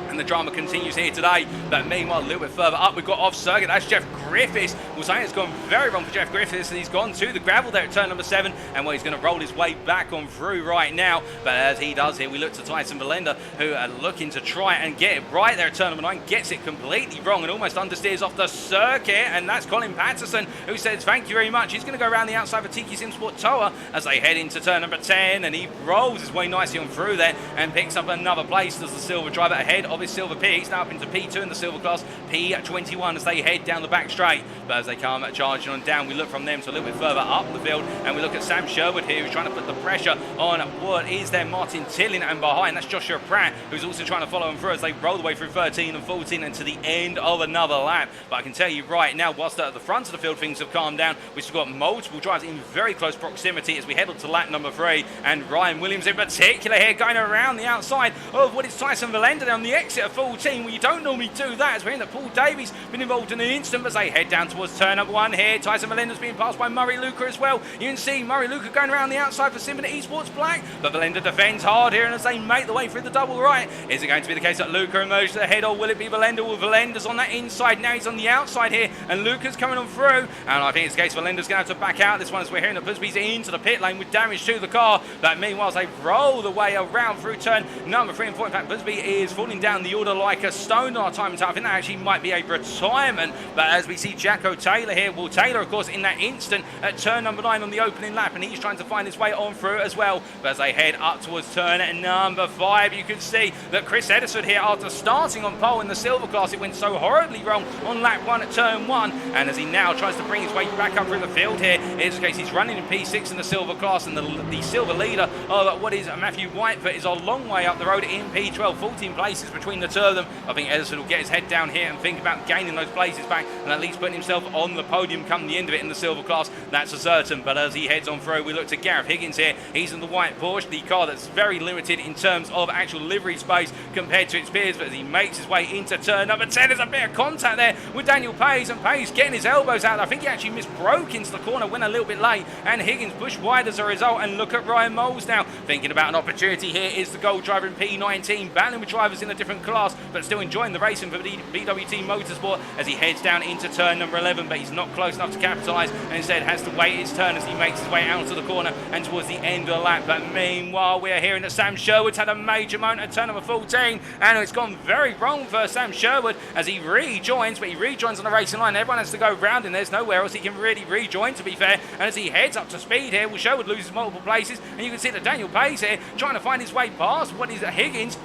And the drama continues here today. But meanwhile, a little bit further up, we've got off circuit. That's Jeff Griffiths. Well, something has gone very wrong for Jeff Griffiths, and he's gone to the gravel there at turn number 7. And well, he's going to roll his way back on through right now. But as he does here, we look to Tyson Belinda, who are looking to try and get it right there at turn number 9. Gets it completely wrong and almost understeers off the circuit. And that's Colin Patterson, who says thank you very much. He's going to go around the outside for Tiki Sim Sport Toa as they head into turn number 10. And he rolls his way nicely on through there and picks up another place as the silver driver ahead of his silver P. He's now up into P2 in the silver class, P21 as they head down the back straight. But as they come charging on down, we look from them to a little bit further up the field, and we look at Sam Sherwood here, who's trying to put the pressure on what is there Martin Tillin, and behind that's Joshua Pratt, who's also trying to follow him through as they roll the way through 13 and 14 and to the end of another lap. But I can tell you right now, whilst at the front of the field things have calmed down, we've still got multiple drivers in very close proximity as we head up to lap number 3, and Ryan Williams in particular here going around the outside of what is Tyson Valenda on the exit of 14. Well, you don't normally do that, as we're in that Paul Davies been involved in an instant as they head down towards turn number 1 here. Tyson Valenda's being passed by Murray Luca as well. You can see Murray Luca going around the outside for Symphony Esports Black, but Valenda defends hard here, and as they make the way through the double right, is it going to be the case that Luca emerges ahead, or will it be Valenda? Well, Valenda's on that inside now, he's on the outside here, and Luca's coming on through, and I think it's the case Valenda's going to have to back out this one as we're hearing that Busby's into the pit lane with damage to the car. But meanwhile, as they roll the way around through turn number 3 and 4, in fact Busby is falling down the order like a stone our time and time. I think that actually might be a retirement, but as we see Jacko Taylor here, well, Taylor of course in that instant at turn number 9 on the opening lap, and he's trying to find his way on through as well. But as they head up towards turn number 5, you can see that Chris Edison here, after starting on pole in the silver class, it went so horribly wrong on lap 1 at turn 1, and as he now tries to bring his way back up through the field here, in this case he's running in P6 in the silver class, and the silver leader of what is Matthew Whitefoot is a long way up the road in P12, 14 places between the two of them. I think Edison will get his head down here and think about gaining those places back and at least putting himself on the podium come the end of it in the silver class. That's a certain. But as he heads on through, we look to Gareth Higgins here. He's in the white Porsche, the car that's very limited in terms of actual livery space compared to its peers. But as he makes his way into turn number 10, there's a bit of contact there with Daniel Pays, and Pays getting his elbows out. I think he actually misbroke into the corner, went a little bit late, and Higgins pushed wide as a result. And look at Ryan Moles now thinking about an opportunity here. Is the gold driver in P19 battling with drivers in a different class, but still enjoying the racing for BWT Motorsport as he heads down into turn number 11, but he's not close enough to capitalise, and instead has to wait his turn as he makes his way out of the corner and towards the end of the lap. But meanwhile, we are hearing that Sam Sherwood's had a major moment at turn number 14, and it's gone very wrong for Sam Sherwood as he rejoins, but he rejoins on the racing line. Everyone has to go round him. There's nowhere else he can really rejoin, to be fair. And as he heads up to speed here, well, Sherwood loses multiple places, and you can see that Daniel Pays here trying to find his way past what is Higgins.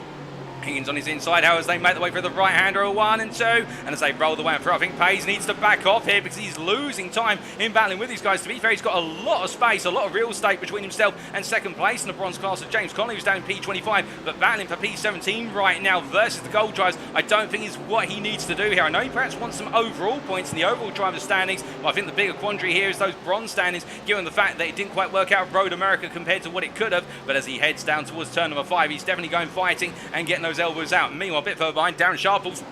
Higgins on his inside, how as they make the way for the right-hander of 1 and 2, and as they roll the way through, I think Pays needs to back off here because he's losing time in battling with these guys. To be fair, he's got a lot of space, a lot of real estate between himself and second place in the bronze class of James Connolly, who's down in P25, but battling for P17 right now versus the gold drivers, I don't think is what he needs to do here. I know he perhaps wants some overall points in the overall driver standings, but I think the bigger quandary here is those bronze standings, given the fact that it didn't quite work out Road America compared to what it could have. But as he heads down towards turn number 5, he's definitely going fighting and getting those elbows out. Meanwhile, a bit further behind, Darren Sharples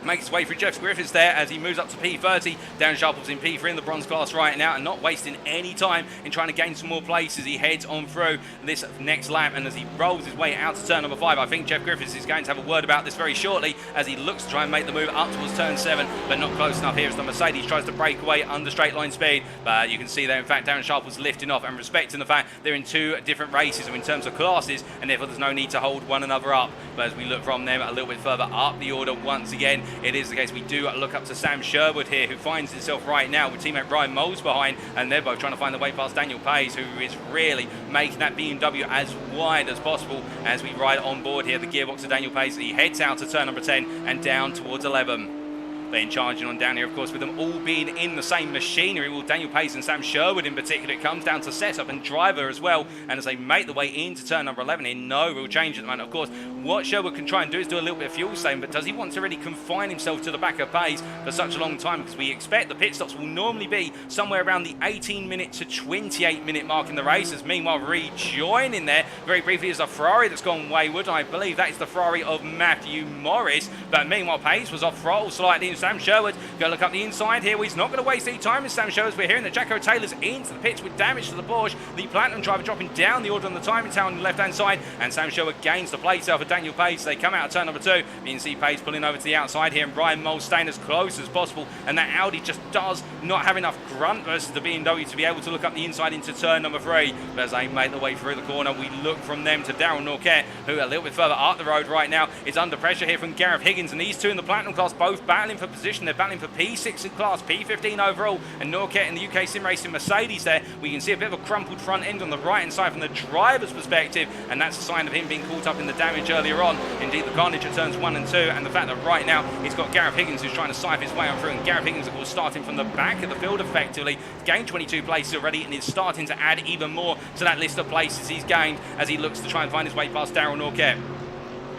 Makes his way through Jeff Griffiths there as he moves up to P30. Darren Sharple's in P3 in the bronze class right now and not wasting any time in trying to gain some more places. He heads on through this next lap, and as he rolls his way out to turn number 5, I think Jeff Griffiths is going to have a word about this very shortly as he looks to try and make the move up towards turn 7, but not close enough here as the Mercedes tries to break away under straight line speed. But you can see there, in fact, Darren Sharple's lifting off, and respecting the fact they're in two different races in terms of classes, and therefore there's no need to hold one another up. But as we look from them a little bit further up the order once again, it is the case we do look up to Sam Sherwood here, who finds himself right now with teammate Ryan Moles behind, and they're both trying to find their way past Daniel Payes, who is really making that BMW as wide as possible as we ride on board here. The gearbox of Daniel Payes, he heads out to turn number 10 and down towards 11. Then charging on down here, of course, with them all being in the same machinery. Well, Daniel Payes and Sam Sherwood in particular, it comes down to setup and driver as well. And as they make the way into turn number 11, in no real change at the moment. Of course, what Sherwood can try and do is do a little bit of fuel saving, but does he want to really confine himself to the back of Payes for such a long time? Because we expect the pit stops will normally be somewhere around the 18-minute to 28-minute mark in the races. Meanwhile, rejoining there very briefly is a Ferrari that's gone wayward. I believe that is the Ferrari of Matthew Morris. But meanwhile, Payes was off throttle slightly, and Sam Sherwood go look up the inside here. Well, he's not going to waste any time with Sam Sherwood. We're hearing that Jacko Taylor's into the pits with damage to the Porsche. The Platinum driver dropping down the order on the timing tower on the left-hand side, and Sam Sherwood gains the place over Daniel Payes. They come out of turn number 2. You can see Payes pulling over to the outside here, and Brian Moles staying as close as possible, and that Audi just does not have enough grunt versus the BMW to be able to look up the inside into turn number 3. But as they make the way through the corner, we look from them to Daryl Norquette, who a little bit further up the road right now is under pressure here from Gareth Higgins, and these two in the Platinum class both battling for position. They're battling for P6 in class, P15 overall, and Norquette in the UK Sim Racing Mercedes there. We can see a bit of a crumpled front end on the right-hand side from the driver's perspective, and that's a sign of him being caught up in the damage earlier on. Indeed, the carnage at turns 1 and 2, and the fact that right now he's got Gareth Higgins who's trying to scythe his way on through, and Gareth Higgins, of course, starting from the back of the field effectively, gained 22 places already, and is starting to add even more to that list of places he's gained as he looks to try and find his way past Daryl Norquette.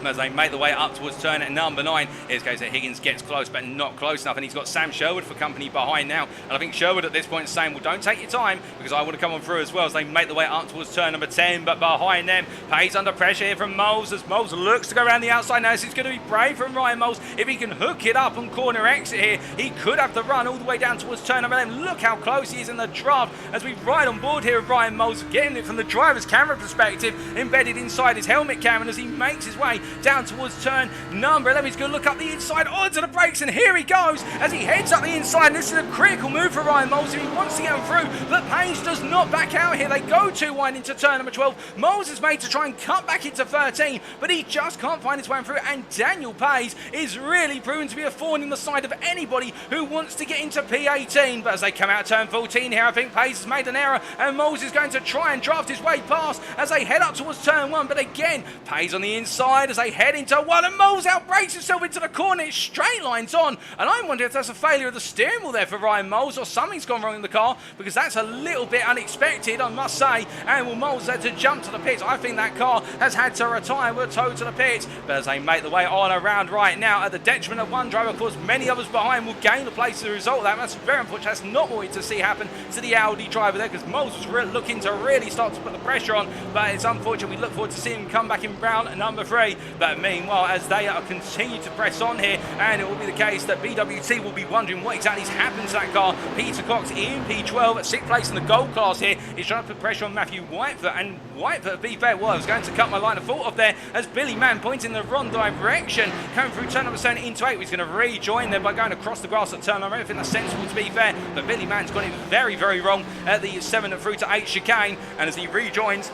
As they make the way up towards turn at number 9, here's the case that Higgins gets close, but not close enough, and he's got Sam Sherwood for company behind now. And I think Sherwood at this point is saying, well, don't take your time, because I want to come on through as well, as they make the way up towards turn number 10. But behind them, Payes under pressure here from Moles, as Moles looks to go around the outside now. This is going to be brave from Ryan Moles. If he can hook it up on corner exit here, he could have the run all the way down towards turn number 11. Look how close he is in the draft as we ride on board here with Ryan Moles, getting it from the driver's camera perspective, embedded inside his helmet camera, as he makes his way down towards turn number 11. He's going to look up the inside onto the brakes, and here he goes as he heads up the inside. And this is a critical move for Ryan Moles if he wants to get him through, but Payes does not back out here. They go too wide into turn number 12. Moles is made to try and cut back into 13, but he just can't find his way through, and Daniel Payes is really proven to be a thorn in the side of anybody who wants to get into P18. But as they come out turn 14 here, I think Payes has made an error, and Moles is going to try and draft his way past as they head up towards turn 1. But again, Payes on the inside as they head into 1, and Moles outbrakes himself into the corner. It's straight lines on, and I wonder if that's a failure of the steering wheel there for Ryan Moles, or something's gone wrong in the car, because that's a little bit unexpected, I must say. And will Moles had to jump to the pits. I think that car has had to retire with a tow to the pits. But as they make the way on around right now, at the detriment of one driver, of course, many others behind will gain the place as a result of that. That's very unfortunate. That's not what we to see happen to the Audi driver there, because Moles was looking to really start to put the pressure on, but it's unfortunate. We look forward to seeing him come back in round number 3. But meanwhile, as they continue to press on here, and it will be the case that BWT will be wondering what exactly has happened to that car. Peter Cox in P12 at 6th place in the gold class here. He's trying to put pressure on Matthew Whitefoot, and Whitefoot, to be fair, well, I was going to cut my line of thought off there as Billy Mann points in the wrong direction, coming through turn number 7 into 8. He's going to rejoin there by going across the grass at turn number 8. I think that's sensible, to be fair, but Billy Mann's got it very, very wrong at the 7 and through to 8 chicane, and as he rejoins,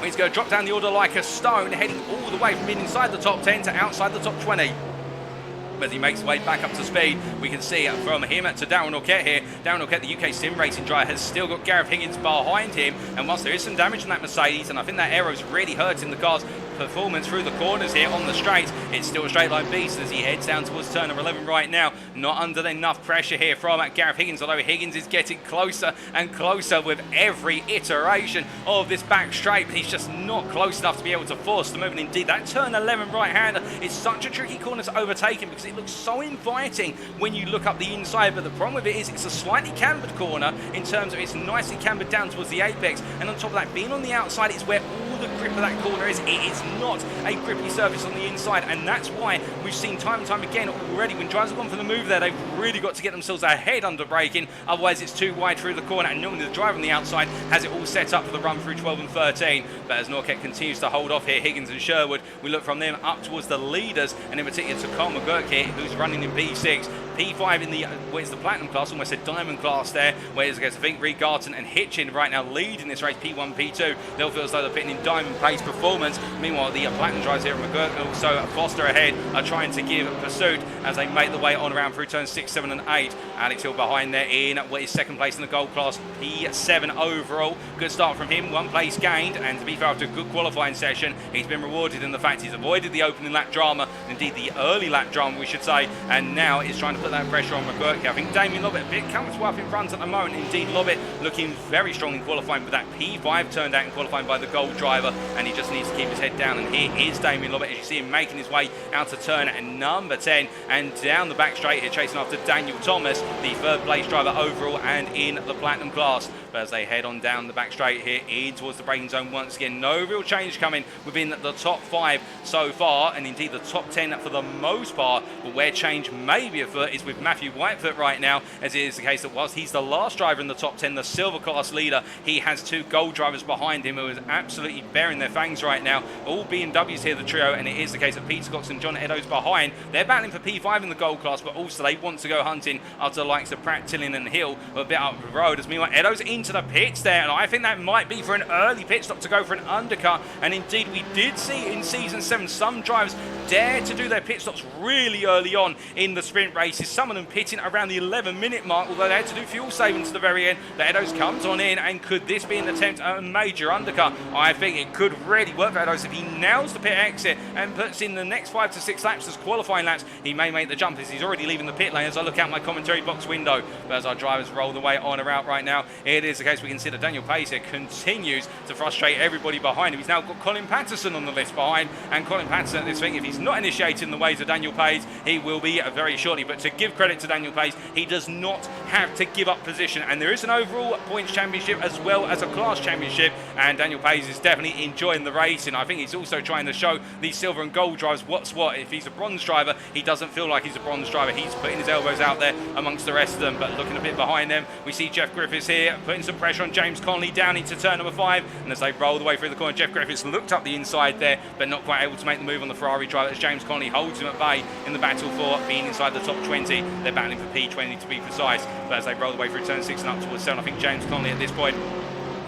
he's going to drop down the order like a stone, heading all the way from inside the top 10 to outside the top 20. As he makes his way back up to speed, we can see from him to Darren Norquette here. Darren Norquette, the UK Sim Racing driver, has still got Gareth Higgins behind him, and whilst there is some damage on that Mercedes, and I think that aero's really hurting the car's performance through the corners here on the straights, it's still a straight line beast as he heads down towards turn number 11 right now. Not under enough pressure here from Gareth Higgins, although Higgins is getting closer and closer with every iteration of this back straight, but he's just not close enough to be able to force the move. And indeed, that turn 11 right-hander is such a tricky corner to overtake him, because it looks so inviting when you look up the inside, but the problem with it is it's a slightly cambered corner in terms of it's nicely cambered down towards the apex, and on top of that, being on the outside, it's where all the the grip of that corner is. It is not a grippy surface on the inside, and that's why we've seen time and time again already when drivers have gone for the move there, they've really got to get themselves ahead under braking, otherwise it's too wide through the corner, and normally the driver on the outside has it all set up for the run through 12 and 13. But as Norket continues to hold off here, Higgins and Sherwood, we look from them up towards the leaders, and in particular to Carl McGurk here, who's running in P6. P5 in the, where's the platinum class, almost a diamond class there, whereas against I think Reed Garton and Hitchin right now leading this race, P1, P2. They'll feel as though they're pitting in diamond pace performance. Meanwhile, the platinum drivers here at McGurk and also Foster ahead are trying to give pursuit as they make the way on around through turns 6, 7 and 8. Alex Hill behind there in what is second place in the gold class, P7 overall. Good start from him, 1 place gained, and to be fair, after a good qualifying session, he's been rewarded in the fact he's avoided the opening lap drama, indeed the early lap drama we should say, and now is trying to put that pressure on McGurk. I think Damien Lobbett a bit comfortable up in front at the moment. Indeed, Lobbett looking very strong in qualifying, but that P5 turned out in qualifying by the gold driver, and he just needs to keep his head down. And here is Damien Lobbett, as you see him making his way out to turn at number 10 and down the back straight here, chasing after Daniel Thomas, the third place driver overall and in the platinum class. But as they head on down the back straight here in towards the braking zone once again, no real change coming within the top 5 so far, and indeed the top 10 for the most part. But where change may be afoot is with Matthew Whitefoot right now, as it is the case that whilst he's the last driver in the top 10, the silver class leader, he has 2 gold drivers behind him who is absolutely bearing their fangs right now. All BMWs here, the trio, and it is the case that Peter Cox and John Eddowes behind. They're battling for P5 in the gold class, but also they want to go hunting after the likes of Pratt, Tillin and Hill who are a bit up the road. As meanwhile, Eddowes into the pits there, and I think that might be for an early pit stop to go for an undercut. And indeed, we did see in Season 7 some drivers dare to do their pit stops really early on in the sprint races, some of them pitting around the 11-minute mark, although they had to do fuel saving to the very end. But Eddowes comes on in, and could this be an attempt at a major undercut? I think it could really work for Eddowes if he nails the pit exit and puts in the next 5 to 6 laps as qualifying laps. He may make the jump as he's already leaving the pit lane as I look out my commentary box window. But as our drivers roll the way on or out right now, it is the case we can see that Daniel Pace here continues to frustrate everybody behind him. He's now got Colin Patterson on the list behind, and Colin Patterson at this thing, if he's not initiating the ways of Daniel Pace, he will be very shortly. But to give credit to Daniel Pace, he does not have to give up position, and there is an overall points championship as well as a class championship, and Daniel Pace is definitely enjoying the race, and I think he's also trying to show these silver and gold drivers what's what. If he's a bronze driver, he doesn't feel like he's a bronze driver. He's putting his elbows out there amongst the rest of them. But looking a bit behind them, we see Jeff Griffiths here putting some pressure on James Connolly down into turn number 5, and as they roll the way through the corner, Jeff Griffiths looked up the inside there but not quite able to make the move on the Ferrari driver as James Connolly holds him at bay in the battle for being inside the top 20. They're battling for P20 to be precise, but as they roll the way through turn 6 and up towards 7, I think James Connolly at this point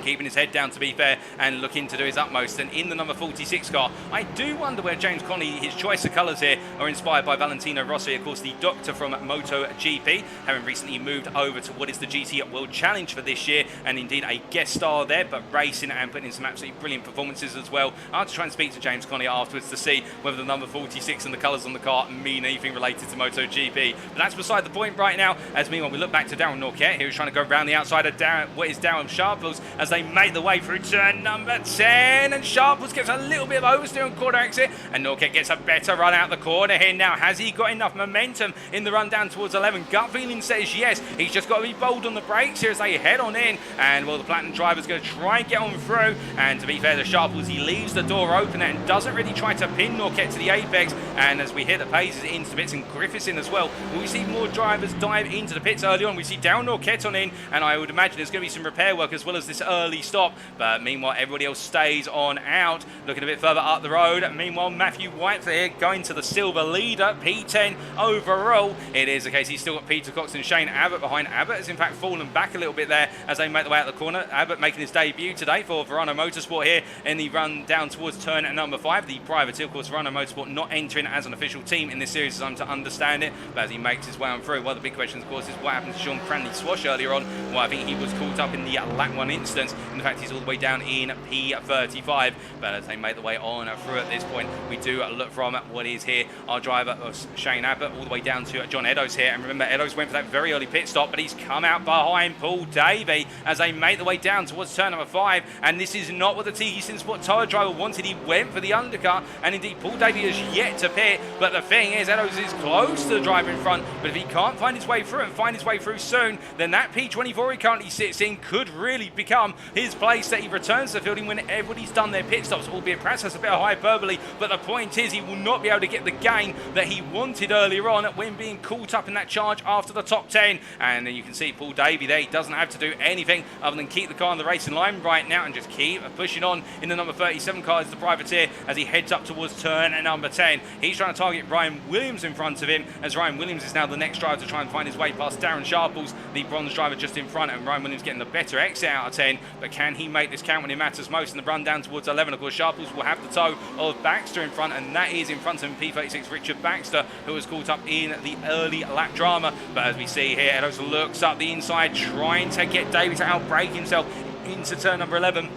keeping his head down, to be fair, and looking to do his utmost. And in the number 46 car, I do wonder where James Connolly, his choice of colours here are inspired by Valentino Rossi, of course the doctor from Motegi, having recently moved over to what is the GT World Challenge for this year, and indeed a guest star there, but racing and putting in some absolutely brilliant performances as well. I'll have to try and speak to James Connolly afterwards to see whether the number 46 and the colours on the car mean anything related to MotoGP. But that's beside the point right now, as meanwhile we look back to Darren Norquette, who's trying to go around the outside of what is Darren Sharples as they make the way through turn number 10, and Sharples gets a little bit of oversteer on corner exit, and Norquette gets a better run out the corner here now. Has he got enough momentum in the run down towards 11? Gut feeling says yes. He's just got to be bold on the brakes here as they head on in, and well, the Platinum driver's going to try and get on through, and to be fair to Sharples, he leaves the door open and doesn't really try to pin Norquette to the apex. And as we hit the paces into the pits and Griffiths in as well, we see more drivers dive into the pits early on. We see Darren Norquette on in, and I would imagine there's going to be some repair work as well as this early stop. But meanwhile, everybody else stays on out, looking a bit further up the road. Meanwhile, Matthew White here going to the silver leader, P10 overall. It is the case he's still got Peter Cox and Shane Abbott behind. Abbott has in fact fallen back a little bit there as they make the way out the corner. Abbott making his debut today for Verano Motorsport here in the run down towards turn number 5. The privateer, of course, Verano Motorsport not entering as an official team in this series as I'm to understand it. But as he makes his way on through, well, the big question, of course, is what happened to Sean Cranley Swash earlier on. Well, I think he was caught up in the lap 1 instance. In fact, he's all the way down in P35. But as they make the way on through at this point, we do look from what is here our driver, Shane Abbott, all the way down to John Eddowes here. And remember, Eddowes went for that very early pit stop, but he's come out behind Paul Davey as they make the way down towards turn number 5. And this is not what the TG Sin Sport tyre driver wanted. He went for the undercut, and indeed Paul Davey has yet to pit. But the thing is, Eddowes is close to the driver in front, but if he can't find his way through and find his way through soon, then that P24 he currently sits in could really become his place that he returns to the field when everybody's done their pit stops, albeit perhaps that's a bit of hyperbole, but the point is he will not be able to get the gain that he wanted earlier on when being caught up in that charge after the top 10. And you can see Paul Davey there, he doesn't have to do anything other than keep the car on the racing line right now and just keep pushing on in the number 37 car as the privateer as he heads up towards turn number 10. He's trying to target Ryan Williams in front of him, as Ryan Williams is now the next driver to try and find his way past Darren Sharples, the bronze driver just in front, and Ryan Williams getting the better exit out of 10, but can he make this count when it matters most in the run down towards 11? Of course, Sharples will have the tow of Baxter in front, and that is in front of him P36 Richard Baxter, who was caught up in the early lap drama. But as we see here, Edos looks up the inside, trying to get David to outbrake himself into turn number 11.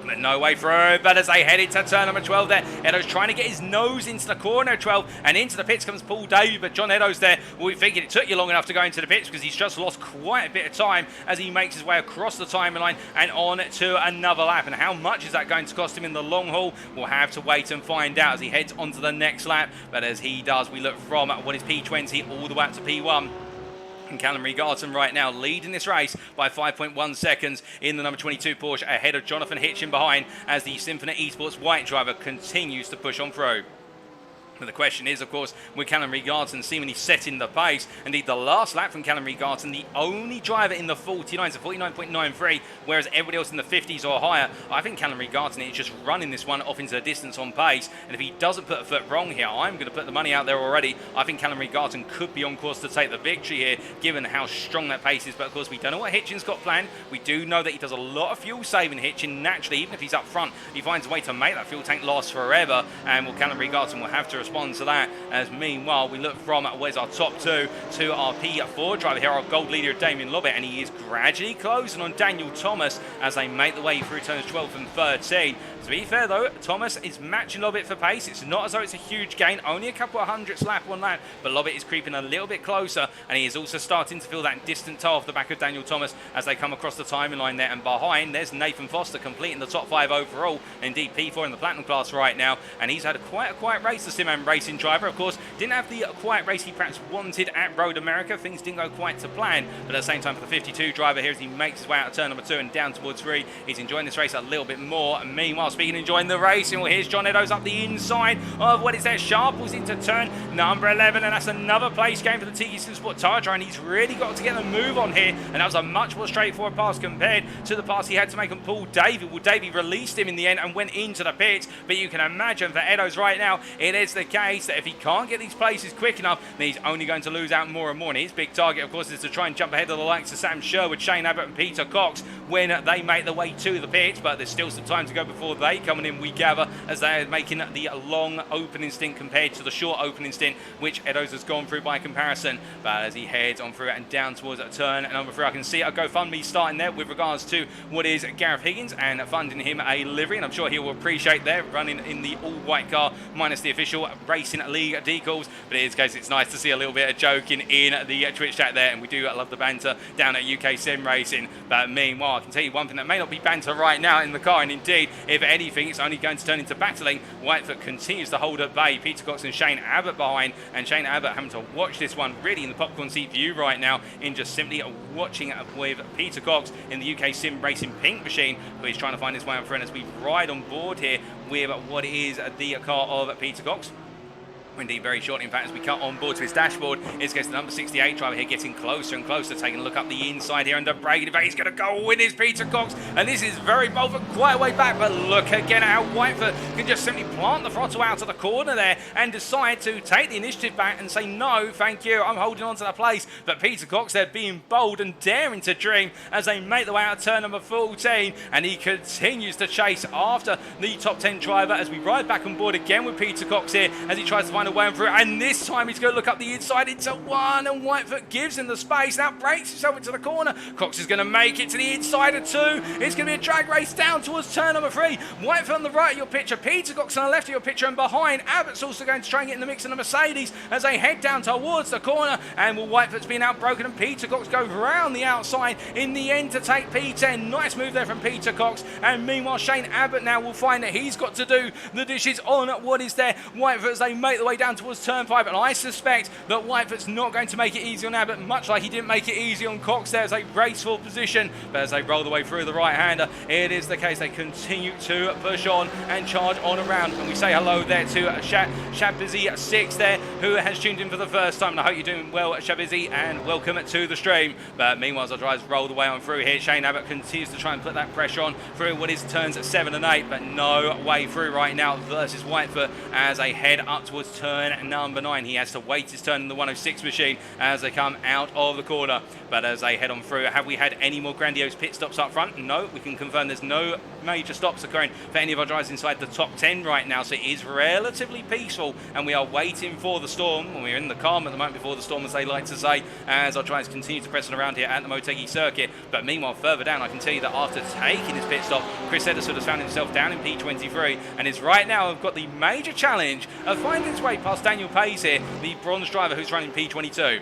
But no way through, but as they head into turn number 12 there, Edo's trying to get his nose into the corner 12, and into the pits comes Paul Davey, but John Edo's there. Well, we figured it took you long enough to go into the pits because he's just lost quite a bit of time as he makes his way across the timeline and on to another lap. And how much is that going to cost him in the long haul? We'll have to wait and find out as he heads onto the next lap. But as he does, we look from what is P20 all the way up to P1. And Callum Regarton right now leading this race by 5.1 seconds in the number 22 Porsche, ahead of Jonathan Hitchin behind as the Symphony Esports white driver continues to push on through. But the question is, of course, with Callum Regarton seemingly setting the pace. Indeed, the last lap from Callum Regarton, the only driver in the 49s, so 49.93, whereas everybody else in the 50s or higher. I think Callum Regarton is just running this one off into the distance on pace. And if he doesn't put a foot wrong here, I'm going to put the money out there already. I think Callum Regarton could be on course to take the victory here, given how strong that pace is. But of course, we don't know what Hitchin's got planned. We do know that he does a lot of fuel saving. Hitchin, naturally, even if he's up front, he finds a way to make that fuel tank last forever. And well, Callum Regarton will have to respond to that, as meanwhile we look from where's our top two to our P4 driver here, our gold leader Damien Lobbett, and he is gradually closing on Daniel Thomas as they make the way through turns 12 and 13. To be fair though, Thomas is matching Lobbett for pace. It's not as though it's a huge gain, only a couple of hundredths lap on that, but Lobbett is creeping a little bit closer, and he is also starting to feel that distant toe off the back of Daniel Thomas as they come across the timing line there. And behind, there's Nathan Foster completing the top 5 overall, indeed P4 in the platinum class right now, and he's had quite a quiet race, the Simam Racing driver. Of course, didn't have the quiet race he perhaps wanted at Road America. Things didn't go quite to plan, but at the same time for the 52 driver here, as he makes his way out of turn number 2 and down towards 3, he's enjoying this race a little bit more. And meanwhile, speaking of enjoying the race, well, here's John Edos up the inside of what is there, Sharples into turn number 11, and that's another place game for the TG Sport Tire, and he's really got to get the move on here, and that was a much more straightforward pass compared to the pass he had to make on Paul Davey. Well, Davey released him in the end and went into the pits, but you can imagine for Edos right now, it is the case that if he can't get these places quick enough, then he's only going to lose out more and more. And his big target, of course, is to try and jump ahead of the likes of Sam Sherwood, Shane Abbott and Peter Cox when they make their way to the pits, but there's still some time to go before they come in, we gather, as they are making the long opening stint compared to the short opening stint, which Edos has gone through by comparison. But as he heads on through it and down towards turn number 3, I can see a GoFundMe starting there with regards to what is Gareth Higgins and funding him a livery, and I'm sure he will appreciate that, running in the all-white car minus the official Racing League decals. But in this case, it's nice to see a little bit of joking in the Twitch chat there, and we do love the banter down at UK Sim Racing. But meanwhile, I can tell you one thing that may not be banter right now in the car, and indeed, if anything, it's only going to turn into battling. Whitefoot continues to hold at bay, Peter Cox and Shane Abbott behind, and Shane Abbott having to watch this one really in the popcorn seat view right now, in just simply watching with Peter Cox in the UK Sim Racing Pink Machine, who is trying to find his way on front as we ride on board here with what is the car of Peter Cox. Indeed, very short, in fact, as we cut on board to his dashboard. It's the number 68 driver here getting closer and closer, taking a look up the inside here under braking. He's going to go in, his Peter Cox, and this is very bold for quite a way back, but look again at how Whitefoot can just simply plant the throttle out of the corner there and decide to take the initiative back and say, no, thank you, I'm holding on to the place. But Peter Cox there being bold and daring to dream as they make their way out of turn number 14, and he continues to chase after the top 10 driver as we ride back on board again with Peter Cox here as he tries to find a way through, and this time he's going to look up the inside into 1, and Whitefoot gives him the space, now breaks himself into the corner. Cox is going to make it to the inside of 2. It's going to be a drag race down towards turn number 3. Whitefoot on the right of your picture, Peter Cox on the left of your picture, and behind Abbott's also going to try and get in the mix in the Mercedes as they head down towards the corner, and well, Whitefoot's been outbroken and Peter Cox goes round the outside in the end to take P10. Nice move there from Peter Cox, and meanwhile Shane Abbott now will find that he's got to do the dishes on what is there Whitefoot as they make the way way down towards turn 5, and I suspect that Whitefoot's not going to make it easy on Abbott, much like he didn't make it easy on Cox there as they race for position. But as they roll the way through the right-hander, it is the case they continue to push on and charge on around. And we say hello there to Shabizi6 there, who has tuned in for the first time. And I hope you're doing well, Shabizi, and welcome to the stream. But meanwhile, as our drivers roll the way on through here, Shane Abbott continues to try and put that pressure on through what is turns 7 and 8, but no way through right now versus Whitefoot as they head up towards turn number 9. He has to wait his turn in the 106 machine as they come out of the corner. But as they head on through, have we had any more grandiose pit stops up front? No, we can confirm there's no major stops occurring for any of our drivers inside the top 10 right now, so it is relatively peaceful, and we are waiting for the storm. Well, we're in the calm at the moment before the storm, as they like to say, as our drivers continue to press on around here at the Motegi circuit. But meanwhile, further down, I can tell you that after taking his pit stop, Chris Ederson has found himself down in P23 and is right now got the major challenge of finding his way past Daniel Pace here, the bronze driver who's running P22.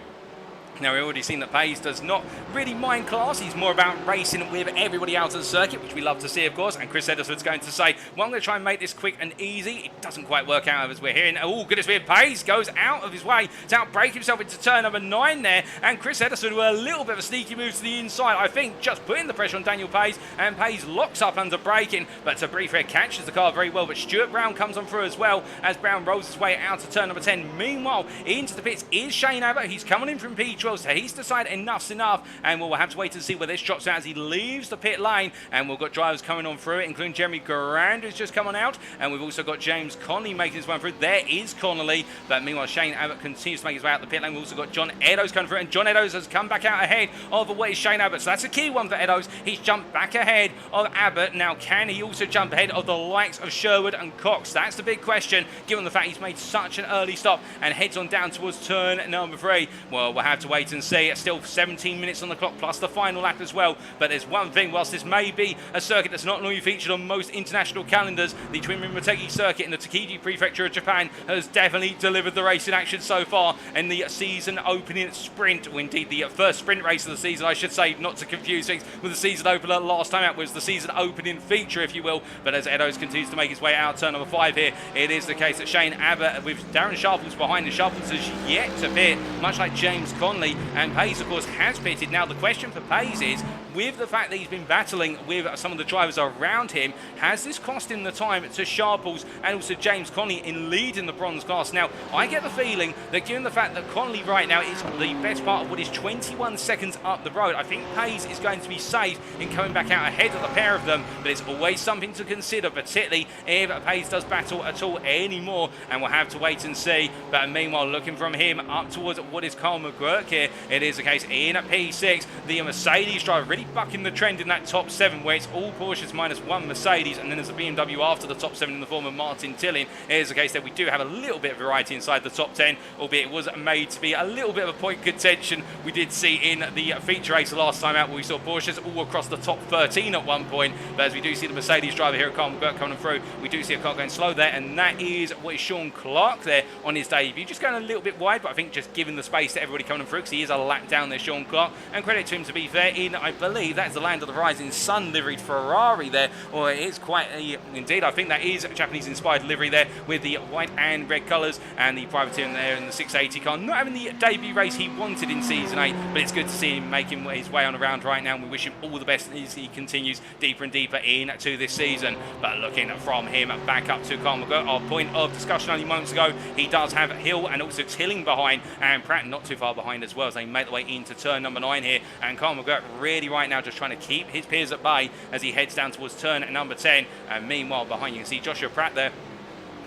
Now, we've already seen that Pace does not really mind class. He's more about racing with everybody out of the circuit, which we love to see, of course. And Chris Ederson's going to say, well, I'm going to try and make this quick and easy. It doesn't quite work out as we're hearing. Oh, goodness me, Pace goes out of his way to outbrake himself into turn number 9 there. And Chris Ederson with a little bit of a sneaky move to the inside, I think, just putting the pressure on Daniel Pace. And Pace locks up under braking, but Tabrifair catches the car very well. But Stuart Brown comes on through as well as Brown rolls his way out to turn number 10. Meanwhile, into the pits is Shane Abbott. He's coming in from P12, so he's decided enough's enough, and we'll have to wait to see where this drops out as he leaves the pit lane. And we've got drivers coming on through it, including Jeremy Garand, who's just come on out, and we've also got James Connolly making his way through. There is Connolly, but meanwhile Shane Abbott continues to make his way out the pit lane. We've also got John Eddowes coming through, and John Eddowes has come back out ahead of what is Shane Abbott, so that's a key one for Eddowes. He's jumped back ahead of Abbott. Now, can he also jump ahead of the likes of Sherwood and Cox? That's the big question, given the fact he's made such an early stop and heads on down towards turn number 3. Well, we'll have to wait and see. It's still 17 minutes on the clock plus the final lap as well. But there's one thing, whilst this may be a circuit that's not normally featured on most international calendars, the Twin Ring Motegi circuit in the Takiji Prefecture of Japan has definitely delivered the racing action so far in the season opening sprint, or indeed the first sprint race of the season, I should say, not to confuse things with the season opener last time out was the season opening feature, if you will. But as Eddowes continues to make his way out turn number 5 here, it is the case that Shane Abbott with Darren Sharples behind, and Sharples has yet to pit, much like James Connolly, and Pace of course has pitted. Now the question for Pace is, with the fact that he's been battling with some of the drivers around him, has this cost him the time to Sharples and also James Connolly in leading the bronze class? Now, I get the feeling that given the fact that Connolly right now is the best part of what is 21 seconds up the road, I think Pace is going to be safe in coming back out ahead of the pair of them, but it's always something to consider, particularly if Pace does battle at all anymore, and we'll have to wait and see. But meanwhile, looking from him up towards what is Carl McGurk here, it is the case in P6, the Mercedes driver really bucking the trend in that top 7, where it's all Porsches minus one Mercedes, and then there's a BMW after the top 7 in the form of Martin Tilling. It is the case that we do have a little bit of variety inside the top 10, albeit it was made to be a little bit of a point contention. We did see in the feature race last time out where we saw Porsches all across the top 13 at one point, but as we do see the Mercedes driver here at Carl McGurk coming through, we do see a car going slow there, and that is what is Sean Clark there on his debut. Just going a little bit wide, but I think just giving the space to everybody coming through, because he is a lap down there, Sean Clark, and credit to him to be fair in, I believe that's the Land of the Rising Sun liveried Ferrari there, or it is quite indeed, I think that is a Japanese inspired livery there with the white and red colours, and the privateer there in the 680 car, not having the debut race he wanted in season 8, but it's good to see him making his way on around right now, and we wish him all the best as he continues deeper and deeper into this season. But looking from him back up to Carl McGurk, our point of discussion only moments ago, he does have Hill and also Tilling behind, and Pratt not too far behind as well, as they make their way into turn number 9 here, and Carl McGurk really right now just trying to keep his peers at bay as he heads down towards turn number 10. And meanwhile behind you can see Joshua Pratt there.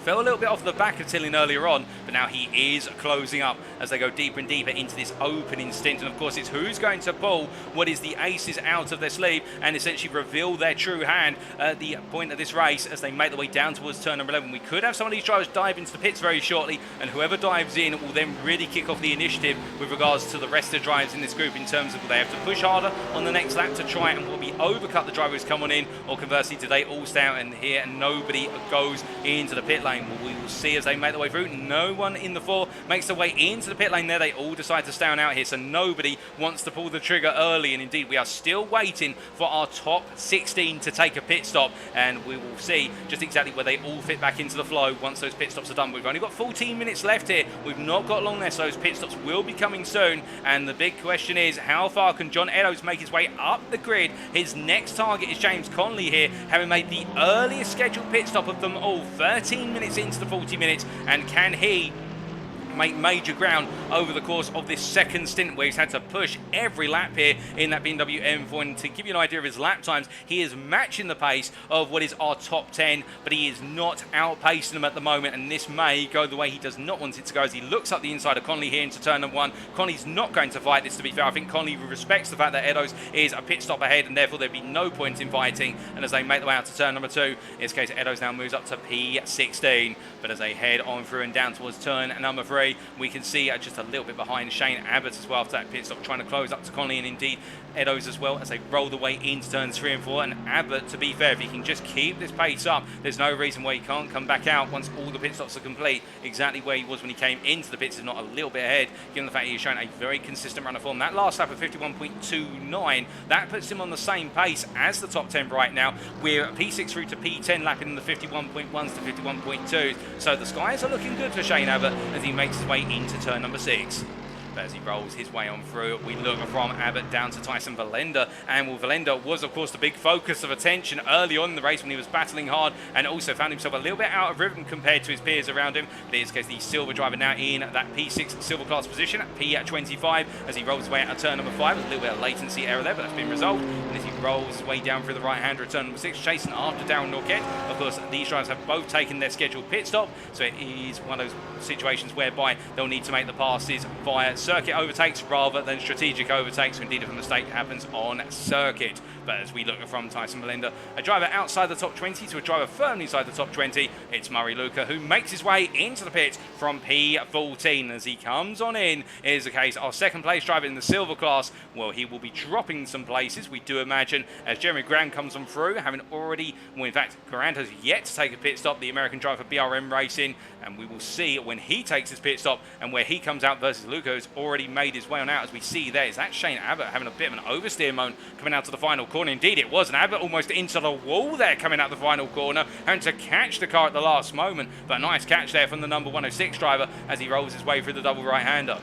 Fell a little bit off the back of Tilling earlier on, but now he is closing up as they go deeper and deeper into this opening stint. And of course, it's who's going to pull what is the aces out of their sleeve and essentially reveal their true hand at the point of this race as they make their way down towards turn number 11. We could have some of these drivers dive into the pits very shortly, and whoever dives in will then really kick off the initiative with regards to the rest of the drivers in this group, in terms of they have to push harder on the next lap to try and will be overcut the driver who's come on in, or conversely, do they all stay out in here and nobody goes into the pit lane? lane? Well, we will see as they make their way through. No one in the 4 makes their way into the pit lane there. They all decide to stay on out here, so nobody wants to pull the trigger early. And indeed, we are still waiting for our top 16 to take a pit stop, and we will see just exactly where they all fit back into the flow once those pit stops are done. We've only got 14 minutes left here. We've not got long there, so those pit stops will be coming soon. And the big question is, how far can John Eddowes make his way up the grid? His next target is James Conley here, having made the earliest scheduled pit stop of them all, 13 minutes into the 40 minutes. And can he make major ground over the course of this second stint where he's had to push every lap here in that BMW M4? And to give you an idea of his lap times, he is matching the pace of what is our top 10, but he is not outpacing them at the moment, and this may go the way he does not want it to go as he looks up the inside of Conley here into turn number 1. Conley's not going to fight this, to be fair. I think Conley respects the fact that Eddowes is a pit stop ahead, and therefore there'd be no point in fighting. And as they make their way out to turn number 2, in this case Eddowes now moves up to P16, but as they head on through and down towards turn number 3, we can see just a little bit behind Shane Abbott as well after that pit stop, trying to close up to Conley, and indeed Eddowes as well as they roll the way into turns 3 and 4. And Abbott, to be fair, if he can just keep this pace up, there's no reason why he can't come back out once all the pit stops are complete exactly where he was when he came into the pits, if not a little bit ahead, given the fact he's shown a very consistent run of form. That last lap of 51.29, that puts him on the same pace as the top 10 right now. We're P6 through to P10, lapping in the 51.1s to 51.2s, so the skies are looking good for Shane Abbott as he makes his way into turn number 6. But as he rolls his way on through, we look from Abbott down to Tyson Valenda. And well, Valenda was, of course, the big focus of attention early on in the race when he was battling hard, and also found himself a little bit out of rhythm compared to his peers around him. But in this case, the silver driver now in that P6 silver class position at P25 as he rolls his way out of turn number 5. A little bit of latency error there, but that's been resolved. And as he rolls his way down through the right-hander at turn number 6, chasing after Darren Norquette. Of course, these drivers have both taken their scheduled pit stop, so it is one of those situations whereby they'll need to make the passes via circuit overtakes rather than strategic overtakes, indeed if a mistake happens on circuit. But as we look from Tyson Valenda, a driver outside the top 20 to a driver firmly inside the top 20, it's Murray Luca who makes his way into the pit from P14. As he comes on in, is the case our second place driver in the silver class. Well, he will be dropping some places, we do imagine, as Jeremy Grant comes on through, having already, well, in fact, Grant has yet to take a pit stop, the American driver for BRM Racing, and we will see when he takes his pit stop and where he comes out versus Luca, who's already made his way on out. As we see there, is that Shane Abbott having a bit of an oversteer moment coming out to the final corner. Indeed it was, and Abbott almost into the wall there coming out the final corner, having to catch the car at the last moment, but a nice catch there from the number 106 driver as he rolls his way through the double right-hander.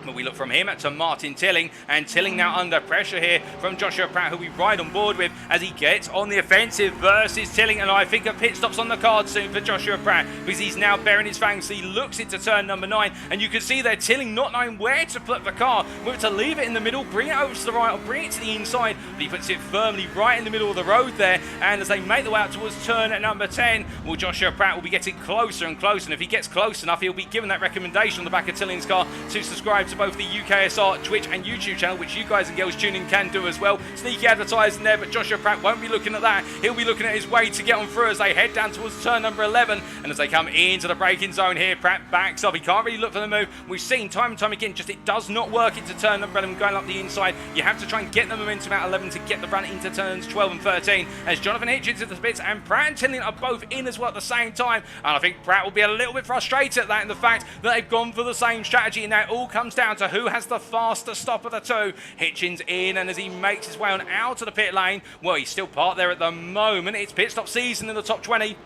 But we look from him to Martin Tilling, and Tilling now under pressure here from Joshua Pratt, who we ride on board with as he gets on the offensive versus Tilling. And I think a pit stop's on the card soon for Joshua Pratt because he's now bearing his fangs. He looks into turn number 9, and you can see there Tilling not knowing where to put the car, whether to leave it in the middle, bring it over to the right, or bring it to the inside. But he puts it firmly right in the middle of the road there. And as they make their way out towards turn at number 10, well, Joshua Pratt will be getting closer and closer. And if he gets close enough, he'll be given that recommendation on the back of Tilling's car to subscribe to both the UKSR Twitch and YouTube channel, which you guys and girls tuning can do as well. Sneaky advertising there, but Joshua Pratt won't be looking at that. He'll be looking at his way to get on through as they head down towards turn number 11. And as they come into the braking zone here, Pratt backs up. He can't really look for the move. We've seen time and time again, just it does not work into turn number 11 going up the inside. You have to try and get the momentum out 11 to get the run into turns 12 and 13. As Jonathan Hitchens into the pits and Pratt and Tilling are both in as well at the same time. And I think Pratt will be a little bit frustrated at that, and the fact that they've gone for the same strategy, and now it all comes down to who has the faster stop of the two. Hitchens in, and as he makes his way on out of the pit lane, well, he's still parked there at the moment. It's pit stop season in the top 20.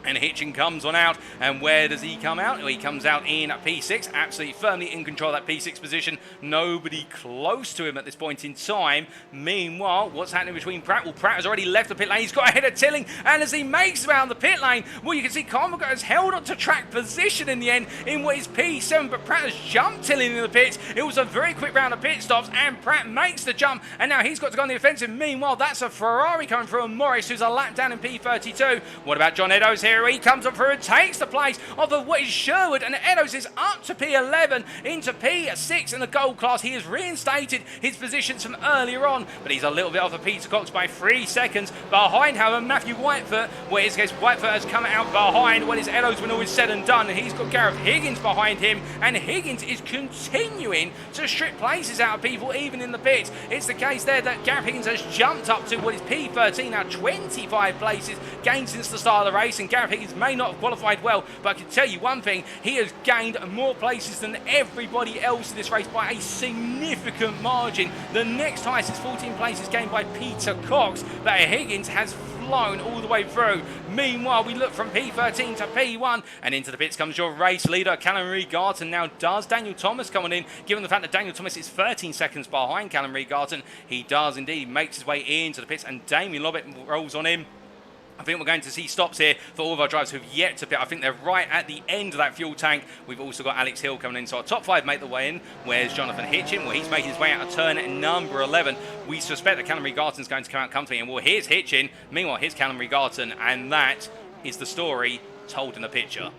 And Hitchin comes on out, and where does he come out? Well, he comes out in P6, absolutely firmly in control of that P6 position. Nobody close to him at this point in time. Meanwhile, what's happening between Pratt? Well, Pratt has already left the pit lane. He's got ahead of Tilling, and as he makes around the pit lane, well, you can see Carmichael has held on to track position in the end in what is P7, but Pratt has jumped Tilling in the pits. It was a very quick round of pit stops, and Pratt makes the jump, and now he's got to go on the offensive. Meanwhile, that's a Ferrari coming through, and Morris, who's a lap down in P32. What about John Eddowes here? He comes up through and takes the place of what is Sherwood, and Eddowes is up to P11 into P6 in the gold class. He has reinstated his positions from earlier on, but he's a little bit off of Peter Cox by 3 seconds behind, however, Matthew Whitefoot, where in his case Whitefoot has come out behind when it's Eddowes when all is said and done, and he's got Gareth Higgins behind him, and Higgins is continuing to strip places out of people even in the pits. It's the case there that Gareth Higgins has jumped up to what is P13, now 25 places gained since the start of the race, and Gareth Higgins may not have qualified well, but I can tell you one thing, he has gained more places than everybody else in this race by a significant margin. The next highest is 14 places gained by Peter Cox, but Higgins has flown all the way through. Meanwhile, we look from P13 to P1, and into the pits comes your race leader, Callum Reed-Garton. Now, does Daniel Thomas coming in, given the fact that Daniel Thomas is 13 seconds behind Callum Reed-Garton? He does indeed, makes his way into the pits, and Damien Lobbett rolls on him. I think we're going to see stops here for all of our drivers who've yet to pit. I think they're right at the end of that fuel tank. We've also got Alex Hill coming in. So our top 5 make the way in. Where's Jonathan Hitchin? Well, he's making his way out of turn number 11. We suspect that Callum Reed-Garton's going to come out comfortably. And well, here's Hitchin. Meanwhile, here's Callum Reed-Garton. And that is the story told in the picture.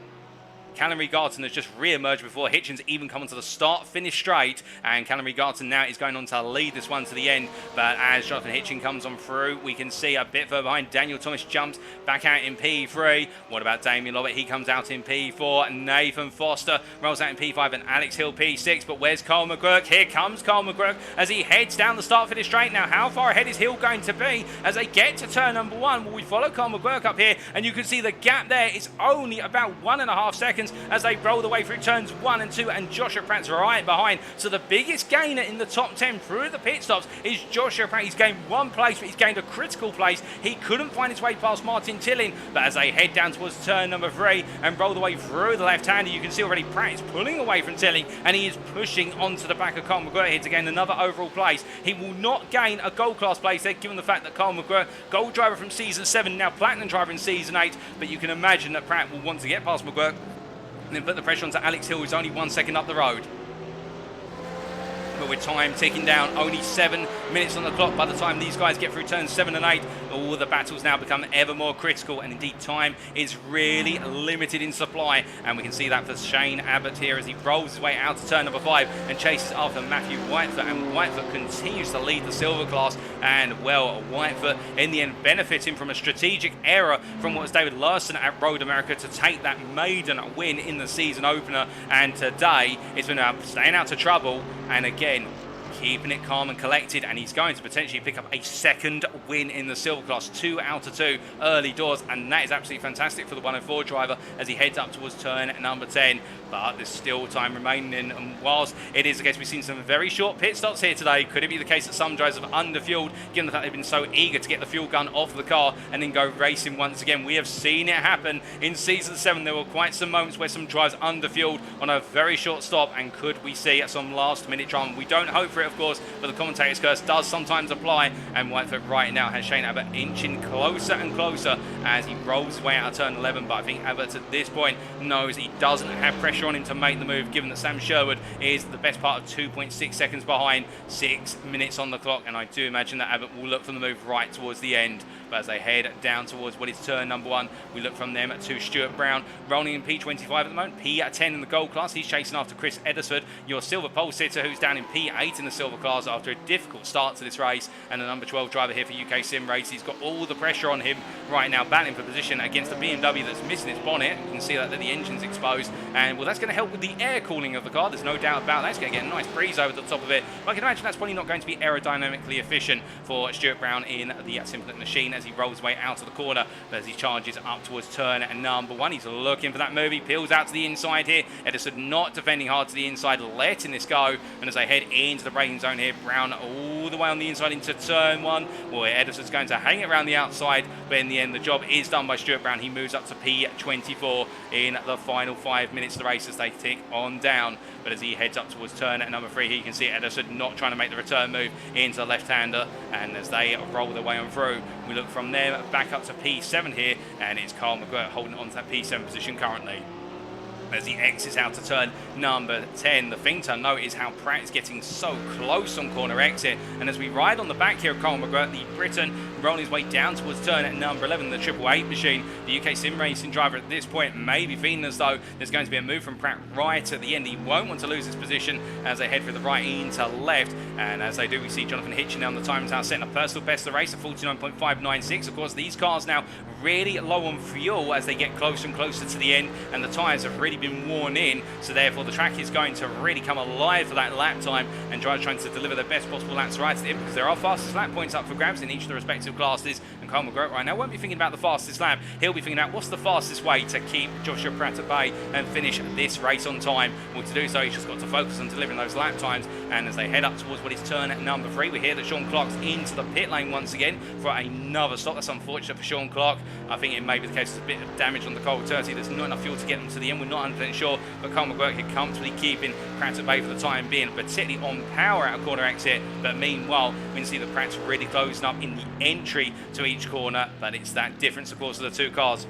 Callum Reed-Garton has just re-emerged before Hitchens even come onto the start-finish straight, and Callum Reed-Garton now is going on to lead this one to the end. But as Jonathan Hitchin comes on through, we can see a bit further behind. Daniel Thomas jumps back out in P3. What about Damien Lobbett? He comes out in P4. Nathan Foster rolls out in P5, and Alex Hill P6. But where's Carl McGurk? Here comes Carl McGurk as he heads down the start-finish straight. Now, how far ahead is Hill going to be as they get to turn number 1? Well, we follow Carl McGurk up here, and you can see the gap there is only about 1.5 seconds as they roll the way through turns 1 and 2, and Joshua Pratt's right behind. So the biggest gainer in the top 10 through the pit stops is Joshua Pratt. He's gained 1 place, but he's gained a critical place. He couldn't find his way past Martin Tilling, but as they head down towards turn number 3 and roll the way through the left-hander, you can see already Pratt is pulling away from Tilling, and he is pushing onto the back of Carl McGurk here to gain another overall place. He will not gain a gold class place there, given the fact that Carl McGurk, gold driver from season 7, now platinum driver in season 8, but you can imagine that Pratt will want to get past McGurk and then put the pressure onto Alex Hill, who's only 1 second up the road. But with time ticking down, only 7 minutes on the clock by the time these guys get through turns 7 and 8. All the battles now become ever more critical, and indeed time is really limited in supply, and we can see that for Shane Abbott here as he rolls his way out to turn number 5 and chases after Matthew Whitefoot, and Whitefoot continues to lead the silver class, and well, Whitefoot in the end benefiting from a strategic error from what was David Larson at Road America to take that maiden win in the season opener, and today it's been staying out of trouble, and again keeping it calm and collected, and he's going to potentially pick up a second win in the silver class. 2 out of 2 early doors, and that is absolutely fantastic for the 104 driver as he heads up towards turn number 10. But there's still time remaining, and whilst it is the case we've seen some very short pit stops here today, could it be the case that some drivers have underfueled, given the fact they've been so eager to get the fuel gun off the car and then go racing once again? We have seen it happen in season 7. There were quite some moments where some drivers underfueled on a very short stop, and could we see some last minute drama? We don't hope for it, of course, but the commentator's curse does sometimes apply, and Whitefoot right now has Shane Abbott inching closer and closer as he rolls his way out of turn 11. But I think Abbott at this point knows he doesn't have pressure on him to make the move, given that Sam Sherwood is the best part of 2.6 seconds behind, 6 minutes on the clock, and I do imagine that Abbott will look for the move right towards the end. But as they head down towards what is turn number 1, we look from them to Stuart Brown, rolling in P25 at the moment, P10 in the gold class. He's chasing after Chris Eddersford, your silver pole sitter, who's down in P8 in the silver class after a difficult start to this race, and the number 12 driver here for UK Sim Race. He's got all the pressure on him right now, battling for position against the BMW that's missing its bonnet. You can see that the engine's exposed, and well, that's going to help with the air cooling of the car. There's no doubt about that. It's going to get a nice breeze over the top of it, but I can imagine that's probably not going to be aerodynamically efficient for Stuart Brown in the Simplet machine as he rolls his way out of the corner. But as he charges up towards turn number 1, he's looking for that move. He peels out to the inside here. Edison not defending hard to the inside, letting this go, and as they head into the braking zone here, Brown all the way on the inside into turn 1. Well, Edison's going to hang it around the outside, but in the end the job is done by Stuart Brown. He moves up to P24 in the final 5 minutes of the race as they tick on down. But as he heads up towards turn number 3, he can see Edison not trying to make the return move into the left-hander, and as they roll their way on through, we look from there back up to P7 here, and it's Carl McGurk holding on to that P7 position currently. As he exits out to turn number 10, the thing to note is how Pratt is getting so close on corner exit, and as we ride on the back here of Carl McGurk, the Briton rolling his way down towards turn number 11, the 888 machine. The UK Sim Racing driver at this point may be feeling as though there's going to be a move from Pratt right at the end. He won't want to lose his position as they head through the right into left, and as they do, we see Jonathan Hitchin down the time tower setting a personal best of the race at 49.596. Of course, these cars now really low on fuel as they get closer and closer to the end, and the tyres have really been worn in, so therefore the track is going to really come alive for that lap time, and drivers trying to deliver the best possible laps right at the end, because there are fastest lap points up for grabs in each of the respective classes, and Kyle McGregor right now won't be thinking about the fastest lap. He'll be thinking about what's the fastest way to keep Joshua Pratt at bay and finish this race on time. Well, to do so, he's just got to focus on delivering those lap times. And as they head up towards what is turn number 3, we hear that Sean Clark's into the pit lane once again for another stop. That's unfortunate for Sean Clark. I think it may be the case there's a bit of damage on the cold turkey. There's not enough fuel to get them to the end. We're not 100% sure, but Kyle McGregor comfortably keeping Pratt at bay for the time being, particularly on power out of corner exit. But meanwhile, we can see that Pratt's really closing up in the entry to each corner, but it's that difference, of course, of the two cars.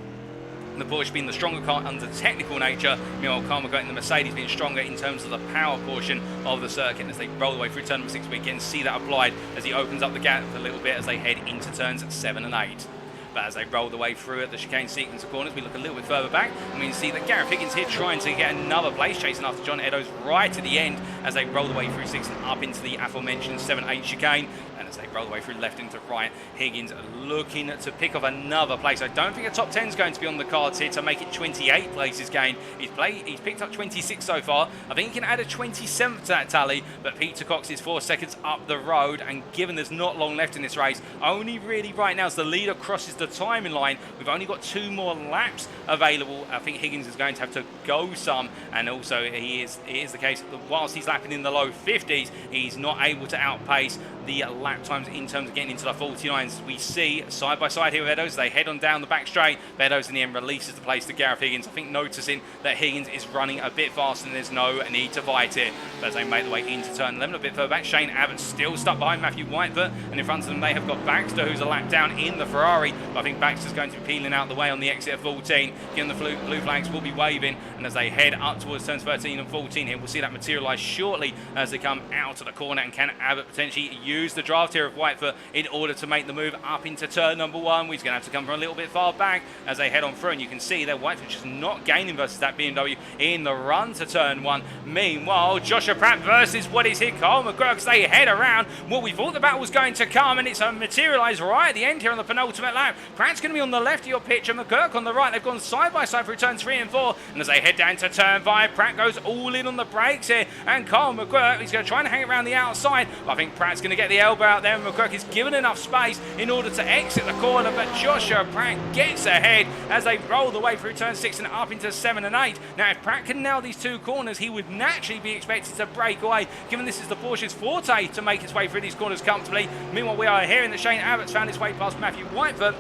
The Porsche being the stronger car under technical nature, meanwhile Kyle McGregor and the Mercedes being stronger in terms of the power portion of the circuit. And as they roll the way through turn number 6, we again see that applied as he opens up the gap a little bit as they head into turns 7 and 8. But as they roll the way through at the chicane sequence of corners, we look a little bit further back and we can see that Gareth Higgins here trying to get another place, chasing after John Eddowes right at the end as they roll the way through 6 and up into the aforementioned 7-8 chicane. And as they roll the way through left into right, Higgins looking to pick off another place. I don't think a top 10 is going to be on the cards here to make it 28 places gained. He's picked up 26 so far. I think he can add a 27th to that tally, but Peter Cox is 4 seconds up the road, and given there's not long left in this race, only really right now as the leader crosses the timing line, we've only got 2 more laps available. I think Higgins is going to have to go some, and also it is the case that whilst he's lapping in the low 50s, he's not able to outpace the lap times in terms of getting into the 49s. We see side by side here with Eddowes. They head on down the back straight. Eddowes in the end releases the place to Gareth Higgins. I think noticing that Higgins is running a bit faster and there's no need to fight it. But as they make the way into turn 11 a bit further back, Shane Abbott still stuck behind Matthew Whitefoot, and in front of them they have got Baxter, who's a lap down in the Ferrari. But I think Baxter's going to be peeling out the way on the exit of 14. Given the blue flags will be waving, and as they head up towards turns 13 and 14 here, we'll see that materialise shortly as they come out of the corner. And can Abbott potentially use the draft here of Whitefoot in order to make the move up into turn number 1? He's going to have to come from a little bit far back as they head on through, and you can see that Whitefoot just not gaining versus that BMW in the run to turn 1. Meanwhile, Joshua Pratt versus what is here, Kyle McGregor, as they head around what we thought the battle was going to come, and it's materialised right at the end here on the penultimate lap. Pratt's going to be on the left of your pitch and McGurk on the right. They've gone side by side through turns 3 and 4, and as they head down to turn 5, Pratt goes all in on the brakes here, and Kyle McGregor, he's going to try and hang around the outside, but I think Pratt's going to get the elbow out there, and McGurk is given enough space in order to exit the corner, but Joshua Pratt gets ahead as they roll the way through turn 6 and up into 7 and 8. Now, if Pratt can nail these 2 corners, he would naturally be expected to break away, given this is the Porsche's forte to make its way through these corners comfortably. Meanwhile, we are hearing that Shane Abbott's found his way past Matthew Whitefoot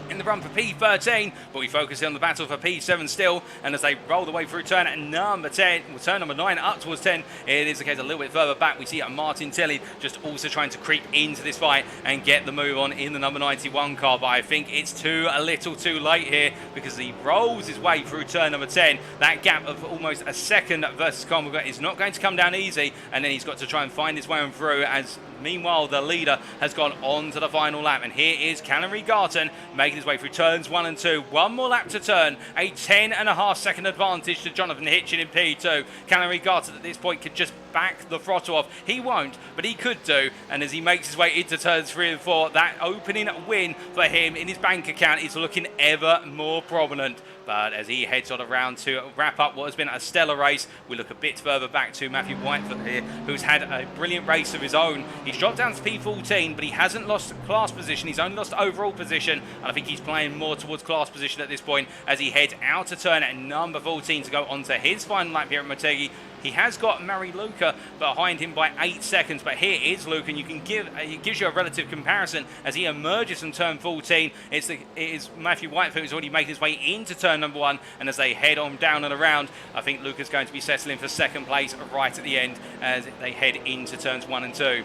in the run for P13, but we focus on the battle for P7 still, and as they roll the way through turn number 10, well, turn number 9 up towards 10, it is the case a little bit further back. We see Martin Tilley just also trying to creep into this fight and get the move on in the number 91 car, but I think it's a little too late here because he rolls his way through turn number 10. That gap of almost a second versus Kyle McGregor is not going to come down easy, and then he's got to try and find his way on through as meanwhile the leader has gone on to the final lap, and here is Callum Regarton making his way through turns 1 and 2. One more lap to turn, a 10.5 second advantage to Jonathan Hitchin in P2. Callum Regarton at this point could just back the throttle off. He won't, but he could do, and as he makes his way into turns 3 and 4, that opening win for him in his bank account is looking ever more prominent. But as he heads on around to wrap up what has been a stellar race, we look a bit further back to Matthew Whitefoot here, who's had a brilliant race of his own. He's dropped down to P14, but he hasn't lost class position. He's only lost overall position, and I think he's playing more towards class position at this point as he heads out to turn at number 14 to go on to his final lap here at Motegi. He has got Mari Luca behind him by 8 seconds, but here is Luca, and you can it gives you a relative comparison as he emerges from turn 14. It is Matthew Whitefoot who's already making his way into turn number 1, and as they head on down and around, I think Luca's going to be settling for second place right at the end as they head into turns 1 and 2.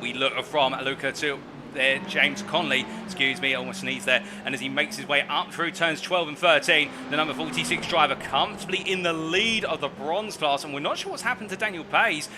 We look from Luca to there, James Conley, excuse me, almost sneezed there, and as he makes his way up through turns 12 and 13, the number 46 driver comfortably in the lead of the bronze class, and we're not sure what's happened to Daniel Pays.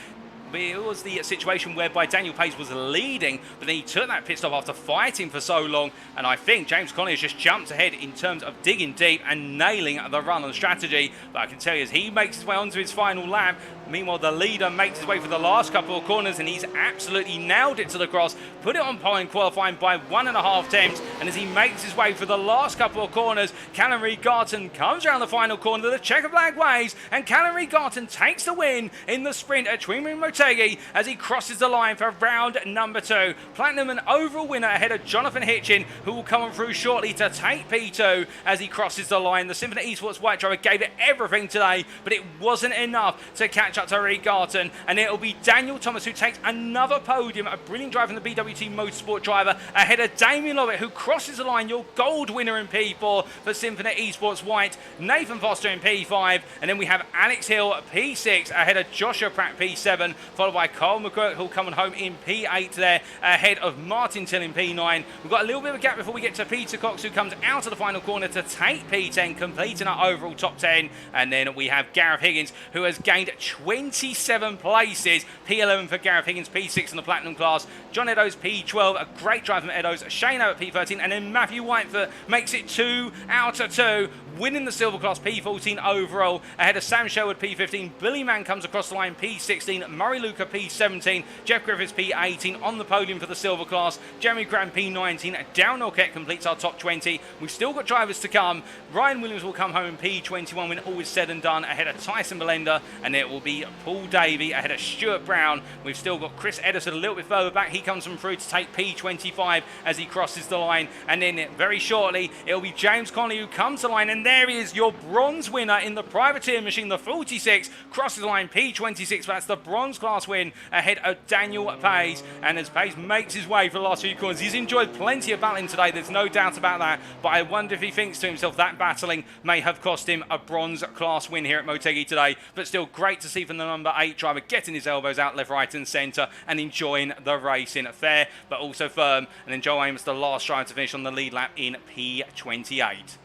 It was the situation whereby Daniel Pays was leading, but then he took that pit stop after fighting for so long, and I think James Conley has just jumped ahead in terms of digging deep and nailing the run on strategy. But I can tell you, as he makes his way onto his final lap, meanwhile the leader makes his way for the last couple of corners, and he's absolutely nailed it to the cross, put it on pole in qualifying by 1.5 tenths, and as he makes his way for the last couple of corners, Callum Regarton comes around the final corner, the checker flag waves, and Callum Regarton takes the win in the sprint at Twin Motor Motegi as he crosses the line for round number 2. Platinum an overall winner ahead of Jonathan Hitchin, who will come on through shortly to take P2 as he crosses the line. The Symphony Esports white driver gave it everything today, but it wasn't enough to catch up to Reed Garton, and it'll be Daniel Thomas who takes another podium. A brilliant drive from the BWT Motorsport driver ahead of Damien Lovett, who crosses the line, your gold winner in P4 for Symphony Esports white. Nathan Foster in P5, and then we have Alex Hill P6 ahead of Joshua Pratt P7, followed by Carl McGurk, who'll come on home in P8 there ahead of Martin Till in P9. We've got a little bit of a gap before we get to Peter Cox, who comes out of the final corner to take P10, completing our overall top 10. And then we have Gareth Higgins, who has gained 27 places. P11 for Gareth Higgins, P6 in the Platinum class. John Eddowes P12, a great drive from Eddowes. Shane at P13, and then Matthew Whitefoot makes it 2 out of 2, winning the silver class P14 overall ahead of Sam Sherwood P15. Billy Mann comes across the line P16, Murray Luca P17, Jeff Griffiths P18 on the podium for the silver class. Jeremy Graham P19, Down Orket completes our top 20. We've still got drivers to come. Ryan Williams will come home in P21 when all is said and done ahead of Tyson Belenda, and it will be Paul Davey ahead of Stuart Brown. We've still got Chris Edison a little bit further back. He comes from through to take P25 as he crosses the line, and then very shortly it'll be James Connolly who comes to the line, and there he is, your bronze winner in the privateer machine, the 46, crosses the line P26. That's the bronze class win ahead of Daniel Pace, and as Pace makes his way for the last few corners, he's enjoyed plenty of battling today, there's no doubt about that, but I wonder if he thinks to himself that battling may have cost him a bronze class win here at Motegi today. But still great to see from the number 8 driver getting his elbows out left, right and centre and enjoying the racing. Fair but also firm, and then Joe Amos the last driver to finish on the lead lap in P28.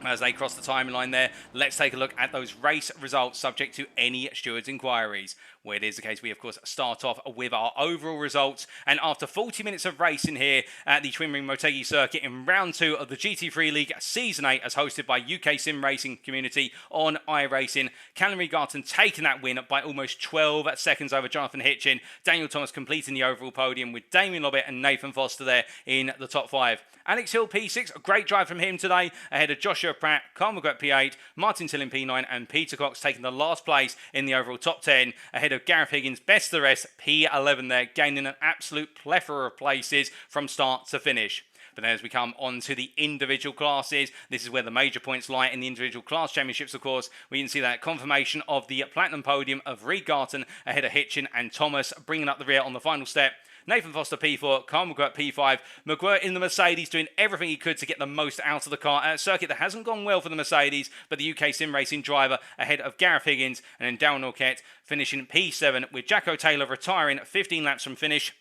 As they cross the timeline there, let's take a look at those race results subject to any stewards' inquiries. Where it is the case, we of course start off with our overall results, and after 40 minutes of racing here at the Twin Ring Motegi circuit in round 2 of the GT3 League Season 8 as hosted by UK Sim Racing Community on iRacing, Callum Reed Garton taking that win by almost 12 seconds over Jonathan Hitchin. Daniel Thomas completing the overall podium with Damien Lobbett and Nathan Foster there in the top 5. Alex Hill P6, a great drive from him today ahead of Joshua Pratt, Carl McGurk P8, Martin Till in P9 and Peter Cox taking the last place in the overall top 10 ahead of Gareth Higgins, best of the rest, P11 there, gaining an absolute plethora of places from start to finish. But then as we come on to the individual classes, this is where the major points lie in the individual class championships, of course. We can see that confirmation of the platinum podium of Reed Garton ahead of Hitchin and Thomas, bringing up the rear on the final step. Nathan Foster P4, Carl McGuire P5. McGuire in the Mercedes doing everything he could to get the most out of the car at a circuit that hasn't gone well for the Mercedes, but the UK Sim Racing driver ahead of Gareth Higgins, and then Darren Orket finishing P7 with Jacko Taylor retiring 15 laps from finish.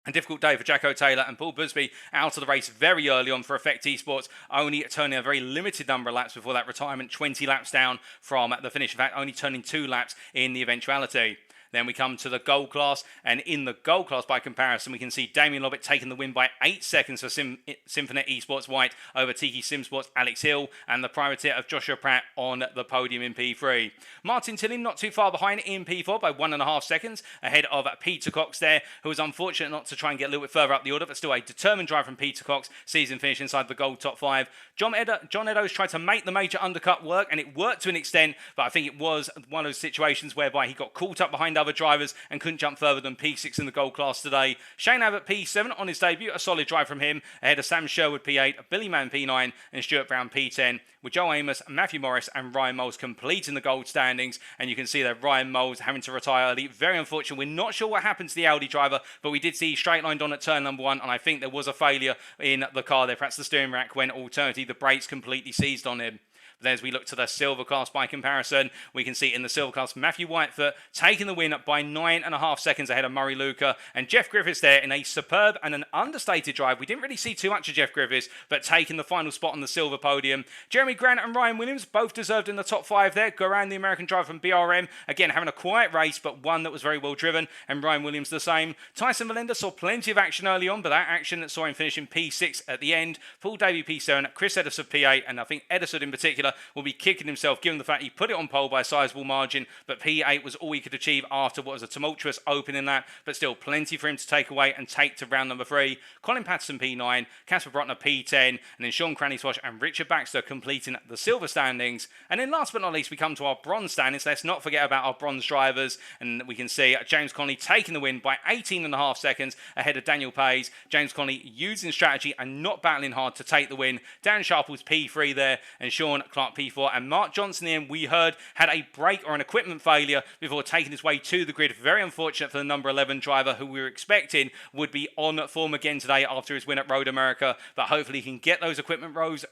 A difficult day for Jacko Taylor and Paul Busby out of the race very early on for Effect Esports, only turning a very limited number of laps before that retirement, 20 laps down from the finish. In fact, only turning 2 laps in the eventuality. Then we come to the gold class, and in the gold class, by comparison, we can see Damien Lobbett taking the win by 8 seconds for Symphony Esports White over Tiki Simsports Alex Hill, and the privateer of Joshua Pratt on the podium in P3. Martin Tillin not too far behind in P4 by 1.5 seconds, ahead of Peter Cox there, who was unfortunate not to try and get a little bit further up the order, but still a determined drive from Peter Cox, season finish inside the gold top 5. John Eddowes tried to make the major undercut work, and it worked to an extent, but I think it was one of those situations whereby he got caught up behind other drivers and couldn't jump further than P6 in the gold class today. Shane Abbott P7 on his debut, a solid drive from him, ahead of Sam Sherwood P8, Billy Mann P9 and Stuart Brown P10, with Joe Amos, Matthew Morris and Ryan Moles completing the gold standings. And you can see that Ryan Moles having to retire early, very unfortunate. We're not sure what happened to the Audi driver, but we did see he straight lined on at turn number 1, and I think there was a failure in the car there. Perhaps the steering rack went alternatively, the brakes completely seized on him. But as we look to the silver class by comparison, we can see in the silver class Matthew Whitefoot taking the win by 9.5 seconds ahead of Murray Luca, and Jeff Griffiths there in a superb and an understated drive. We didn't really see too much of Jeff Griffiths, but taking the final spot on the silver podium. Jeremy Grant and Ryan Williams both deserved in the top 5 there. Goran, the American driver from BRM, again having a quiet race, but one that was very well driven, and Ryan Williams the same. Tyson Valenda saw plenty of action early on, but that action that saw him finishing P6 at the end. Paul Davey P7, Chris Edison P8, and I think Edison in particular will be kicking himself given the fact he put it on pole by a sizable margin, but P8 was all he could achieve after what was a tumultuous opening lap, but still plenty for him to take away and take to round number 3. Colin Patterson P9, Casper Brotner P10, and then Sean Cranny-Swash and Richard Baxter completing the silver standings. And then last but not least, we come to our bronze standings. Let's not forget about our bronze drivers, and we can see James Connolly taking the win by 18.5 seconds ahead of Daniel Pays. James Connolly using strategy and not battling hard to take the win. Darren Sharples P3 there, and Sean Clark P4. And Mark Johnson in, we heard, had a brake or an equipment failure before taking his way to the grid. Very unfortunate for the number 11 driver, who we were expecting would be on form again today after his win at Road America, but hopefully he can get those equipment rows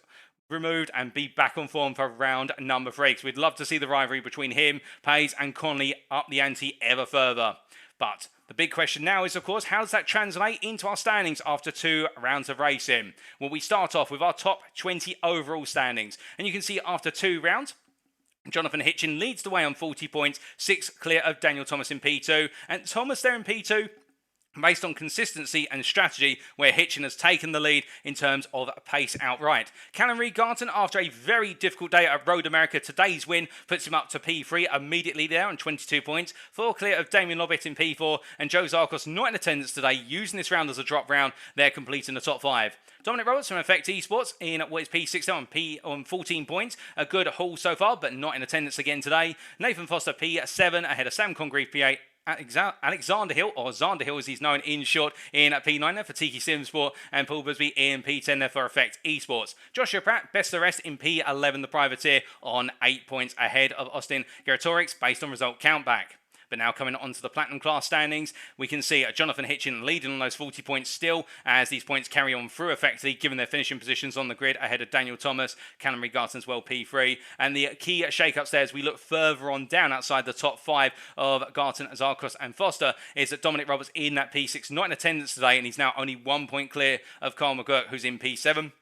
removed and be back on form for round number 3, because we'd love to see the rivalry between him, Pays and Connolly up the ante ever further. But the big question now is, of course, how does that translate into our standings after 2 rounds of racing? Well, we start off with our top 20 overall standings, and you can see after 2 rounds, Jonathan Hitchin leads the way on 40 points, 6 clear of Daniel Thomas in P2, and Thomas there in P2 based on consistency and strategy, where Hitchin has taken the lead in terms of pace outright. Callum Reed-Garton, after a very difficult day at Road America, today's win puts him up to P3 immediately there on 22 points. 4 clear of Damien Lobbett in P4, and Joe Zarkos not in attendance today, using this round as a drop round. They're completing the top 5. Dominic Roberts from Effect Esports in what is P6 on 14 points. A good haul so far, but not in attendance again today. Nathan Foster P7 ahead of Sam Congreve P8. Alexander Hill, or Xander Hill as he's known in short, in P9 there for Tiki Simsport, and Paul Busby in P10 there for Effect Esports. Joshua Pratt, best of the rest in P11, the privateer, on 8 points ahead of Austin Geratorix based on result countback. But now coming on to the Platinum class standings, we can see Jonathan Hitchin leading on those 40 points still, as these points carry on through effectively, given their finishing positions on the grid ahead of Daniel Thomas, Callum Reed-Garton as well, P3. And the key shake-ups there, as we look further on down outside the top 5 of Garton, Zarkos and Foster, is that Dominic Roberts in that P6, not in attendance today, and he's now only 1 point clear of Carl McGurk, who's in P7.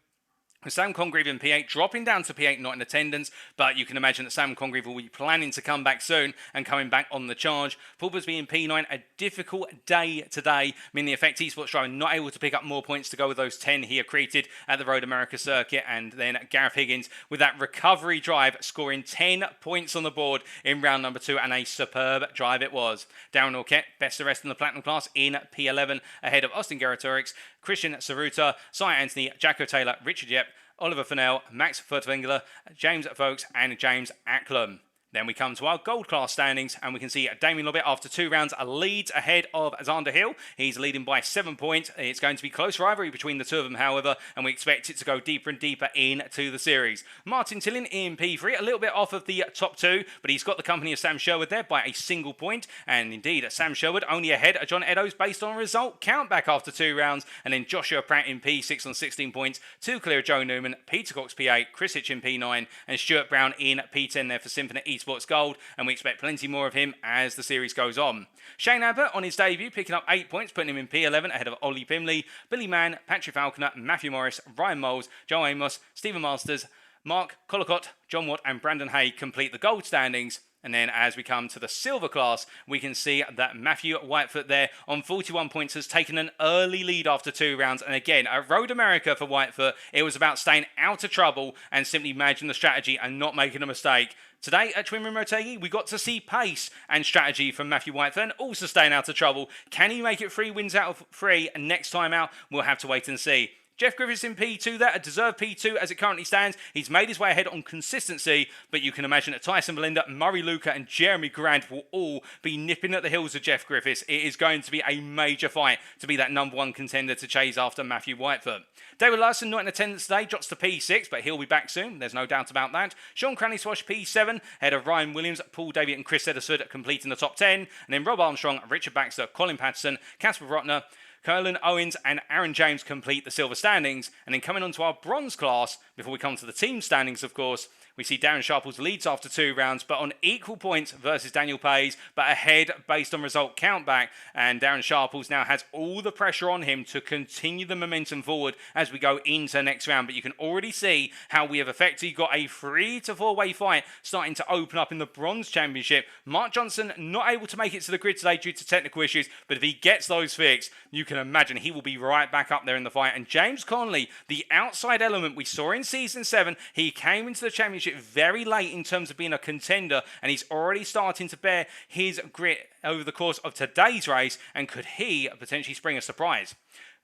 Sam Congreve in P8 dropping down to P8, not in attendance, but you can imagine that Sam Congreve will be planning to come back soon and coming back on the charge. Paul Busby in P9, a difficult day today, meaning the Effect Esports driver not able to pick up more points to go with those 10 he accreted at the Road America circuit. And then Gareth Higgins with that recovery drive, scoring 10 points on the board in round number 2, and a superb drive it was. Darren Orkett, best of the rest in the Platinum class, in P11 ahead of Austin Geratorix, Christian Saruta, Cy Anthony, Jacko Taylor, Richard Yep, Oliver Fennell, Max Furtwängler, James Vokes, and James Acklam. Then we come to our gold class standings, and we can see Damien Lobbett after 2 rounds leads ahead of Xander Hill. He's leading by 7 points. It's going to be close rivalry between the two of them, however, and we expect it to go deeper and deeper into the series. Martin Tillin in P3, a little bit off of the top 2, but he's got the company of Sam Sherwood there by a single point. And indeed, Sam Sherwood only ahead of John Eddowes based on result count back after 2 rounds. And then Joshua Pratt in P6 on 16 points. 2 clear of Joe Newman, Peter Cox P8, Chris Hitch in P9, and Stuart Brown in P10 there for Symphony Esports Gold. And we expect plenty more of him as the series goes on. Shane Abbott on his debut, picking up 8 points, putting him in P11 ahead of Ollie Pimley, Billy Mann, Patrick Falconer, Matthew Morris, Ryan Moles, Joe Amos, Stephen Masters, Mark Collicott, John Watt and Brandon Hay complete the gold standings. And then as we come to the silver class, we can see that Matthew Whitefoot there on 41 points has taken an early lead after 2 rounds. And again, at Road America for Whitefoot, it was about staying out of trouble and simply managing the strategy and not making a mistake. Today at Twin Rim Motegi, we got to see pace and strategy from Matthew Whitefoot, and also staying out of trouble. Can he make it 3 wins out of 3 next time out? We'll have to wait and see. Jeff Griffiths in P2 there, a deserved P2 as it currently stands. He's made his way ahead on consistency, but you can imagine that Tyson Belinda, Murray Luca and Jeremy Grant will all be nipping at the heels of Jeff Griffiths. It is going to be a major fight to be that number 1 contender to chase after Matthew Whitefoot. David Larson not in attendance today, drops to P6, but he'll be back soon. There's no doubt about that. Sean Cranny-Swash P7, ahead of Ryan Williams, Paul Davitt and Chris Eddersford completing the top 10. And then Rob Armstrong, Richard Baxter, Colin Patterson, Casper Brotner, Curlin Owens and Aaron James complete the silver standings. And then coming on to our bronze class, before we come to the team standings, of course, we see Darren Sharples leads after 2 rounds, but on equal points versus Daniel Pays, but ahead based on result countback. And Darren Sharples now has all the pressure on him to continue the momentum forward as we go into next round. But you can already see how we have effectively got a 3 to 4 way fight starting to open up in the Bronze Championship. Mark Johnson not able to make it to the grid today due to technical issues, but if he gets those fixed, you can imagine he will be right back up there in the fight. And James Conley, the outside element we saw in Season 7, he came into the championship it very late in terms of being a contender, and he's already starting to bear his grit over the course of today's race, and could he potentially spring a surprise?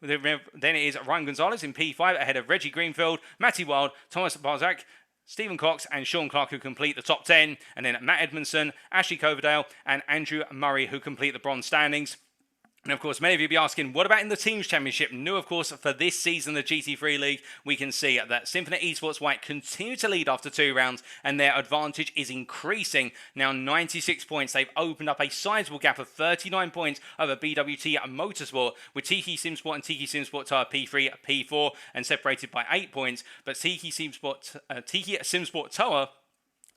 Then it is Ryan Gonzalez in P5 ahead of Reggie Greenfield, Matty Wild, Thomas Barzak, Stephen Cox and Sean Clark who complete the top 10, and then Matt Edmondson, Ashley Coverdale and Andrew Murray who complete the bronze standings. And of course, many of you will be asking, what about in the Teams Championship? New, of course, for this season, the GT3 League, we can see that Symphony Esports White continue to lead after 2 rounds, and their advantage is increasing. Now 96 points. They've opened up a sizable gap of 39 points over BWT Motorsport, with Tiki Simsport and Tiki Simsport Tower P3, P4, and separated by 8 points. But Tiki Simsport Tower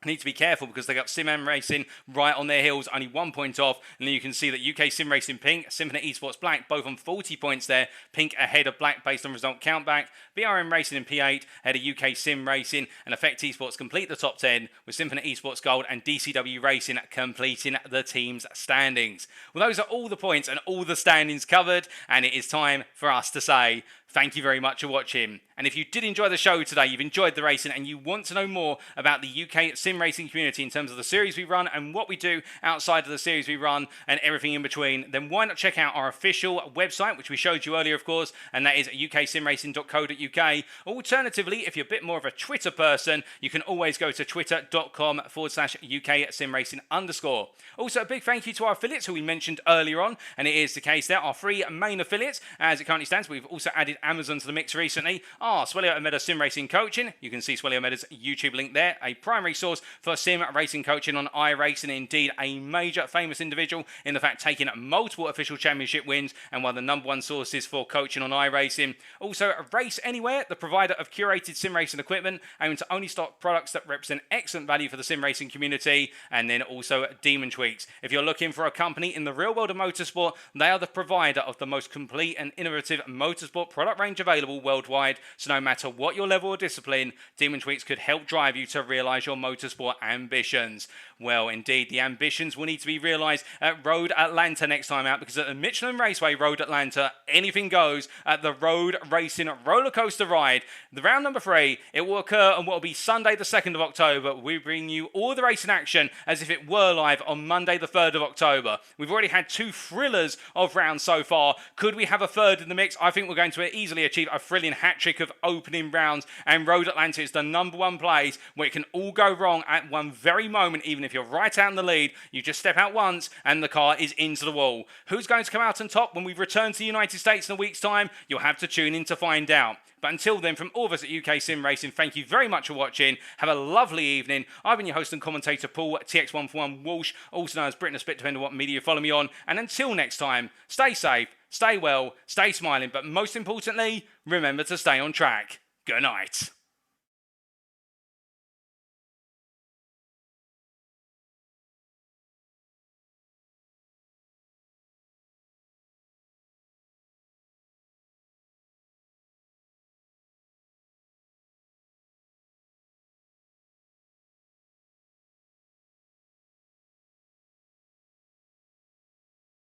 need to be careful because they got Sim Racing right on their heels, only 1 point off. And then you can see that UK Sim Racing Pink, Symphony Esports Black, both on 40 points there. Pink ahead of Black based on result countback. BRM Racing in P8 ahead of UK Sim Racing, and Effect Esports complete the top 10 with Symphony Esports Gold and DCW Racing completing the team's standings. Well, those are all the points and all the standings covered, and it is time for us to say thank you very much for watching. And if you did enjoy the show today, you've enjoyed the racing, and you want to know more about the UK sim racing community in terms of the series we run and what we do outside of the series we run and everything in between, then why not check out our official website, which we showed you earlier, of course, and that is uksimracing.co.uk. Alternatively, if you're a bit more of a Twitter person, you can always go to twitter.com/UKSimRacing_. Also, a big thank you to our affiliates who we mentioned earlier on, and it is the case there, our 3 main affiliates. As it currently stands, we've also added Amazon to the mix recently. Swelly Omeda Sim Racing Coaching. You can see Swelly Omeda's YouTube link there. A primary source for sim racing coaching on iRacing. Indeed, a major famous individual in the fact taking multiple official championship wins and one of the #1 sources for coaching on iRacing. Also, Race Anywhere, the provider of curated sim racing equipment, aiming to only stock products that represent excellent value for the sim racing community. And then also Demon Tweaks. If you're looking for a company in the real world of motorsport, they are the provider of the most complete and innovative motorsport product range available worldwide. So no matter what your level of discipline, Demon Tweaks could help drive you to realise your motorsport ambitions. Well, indeed, the ambitions will need to be realised at Road Atlanta next time out, because at the Michelin Raceway Road Atlanta, anything goes at the road racing roller coaster ride. The round number 3, it will occur on what will be Sunday the 2nd of October. We bring you all the racing action as if it were live on Monday the 3rd of October. We've already had 2 thrillers of rounds so far. Could we have a third in the mix? I think we're going to easily achieve a thrilling hat-trick of opening rounds, and Road Atlanta is the #1 place where it can all go wrong at one very moment. Even if you're right out in the lead, you just step out once and the car is into the wall. Who's going to come out on top when we return to the United States in a week's time? You'll have to tune in to find out. But until then, from all of us at UK Sim Racing, thank you very much for watching. Have a lovely evening. I've been your host and commentator, Paul TX141 Walsh, also known as Britain, a split, depending on what media you follow me on. And until next time, stay safe, stay well, stay smiling, but most importantly, remember to stay on track. Good night.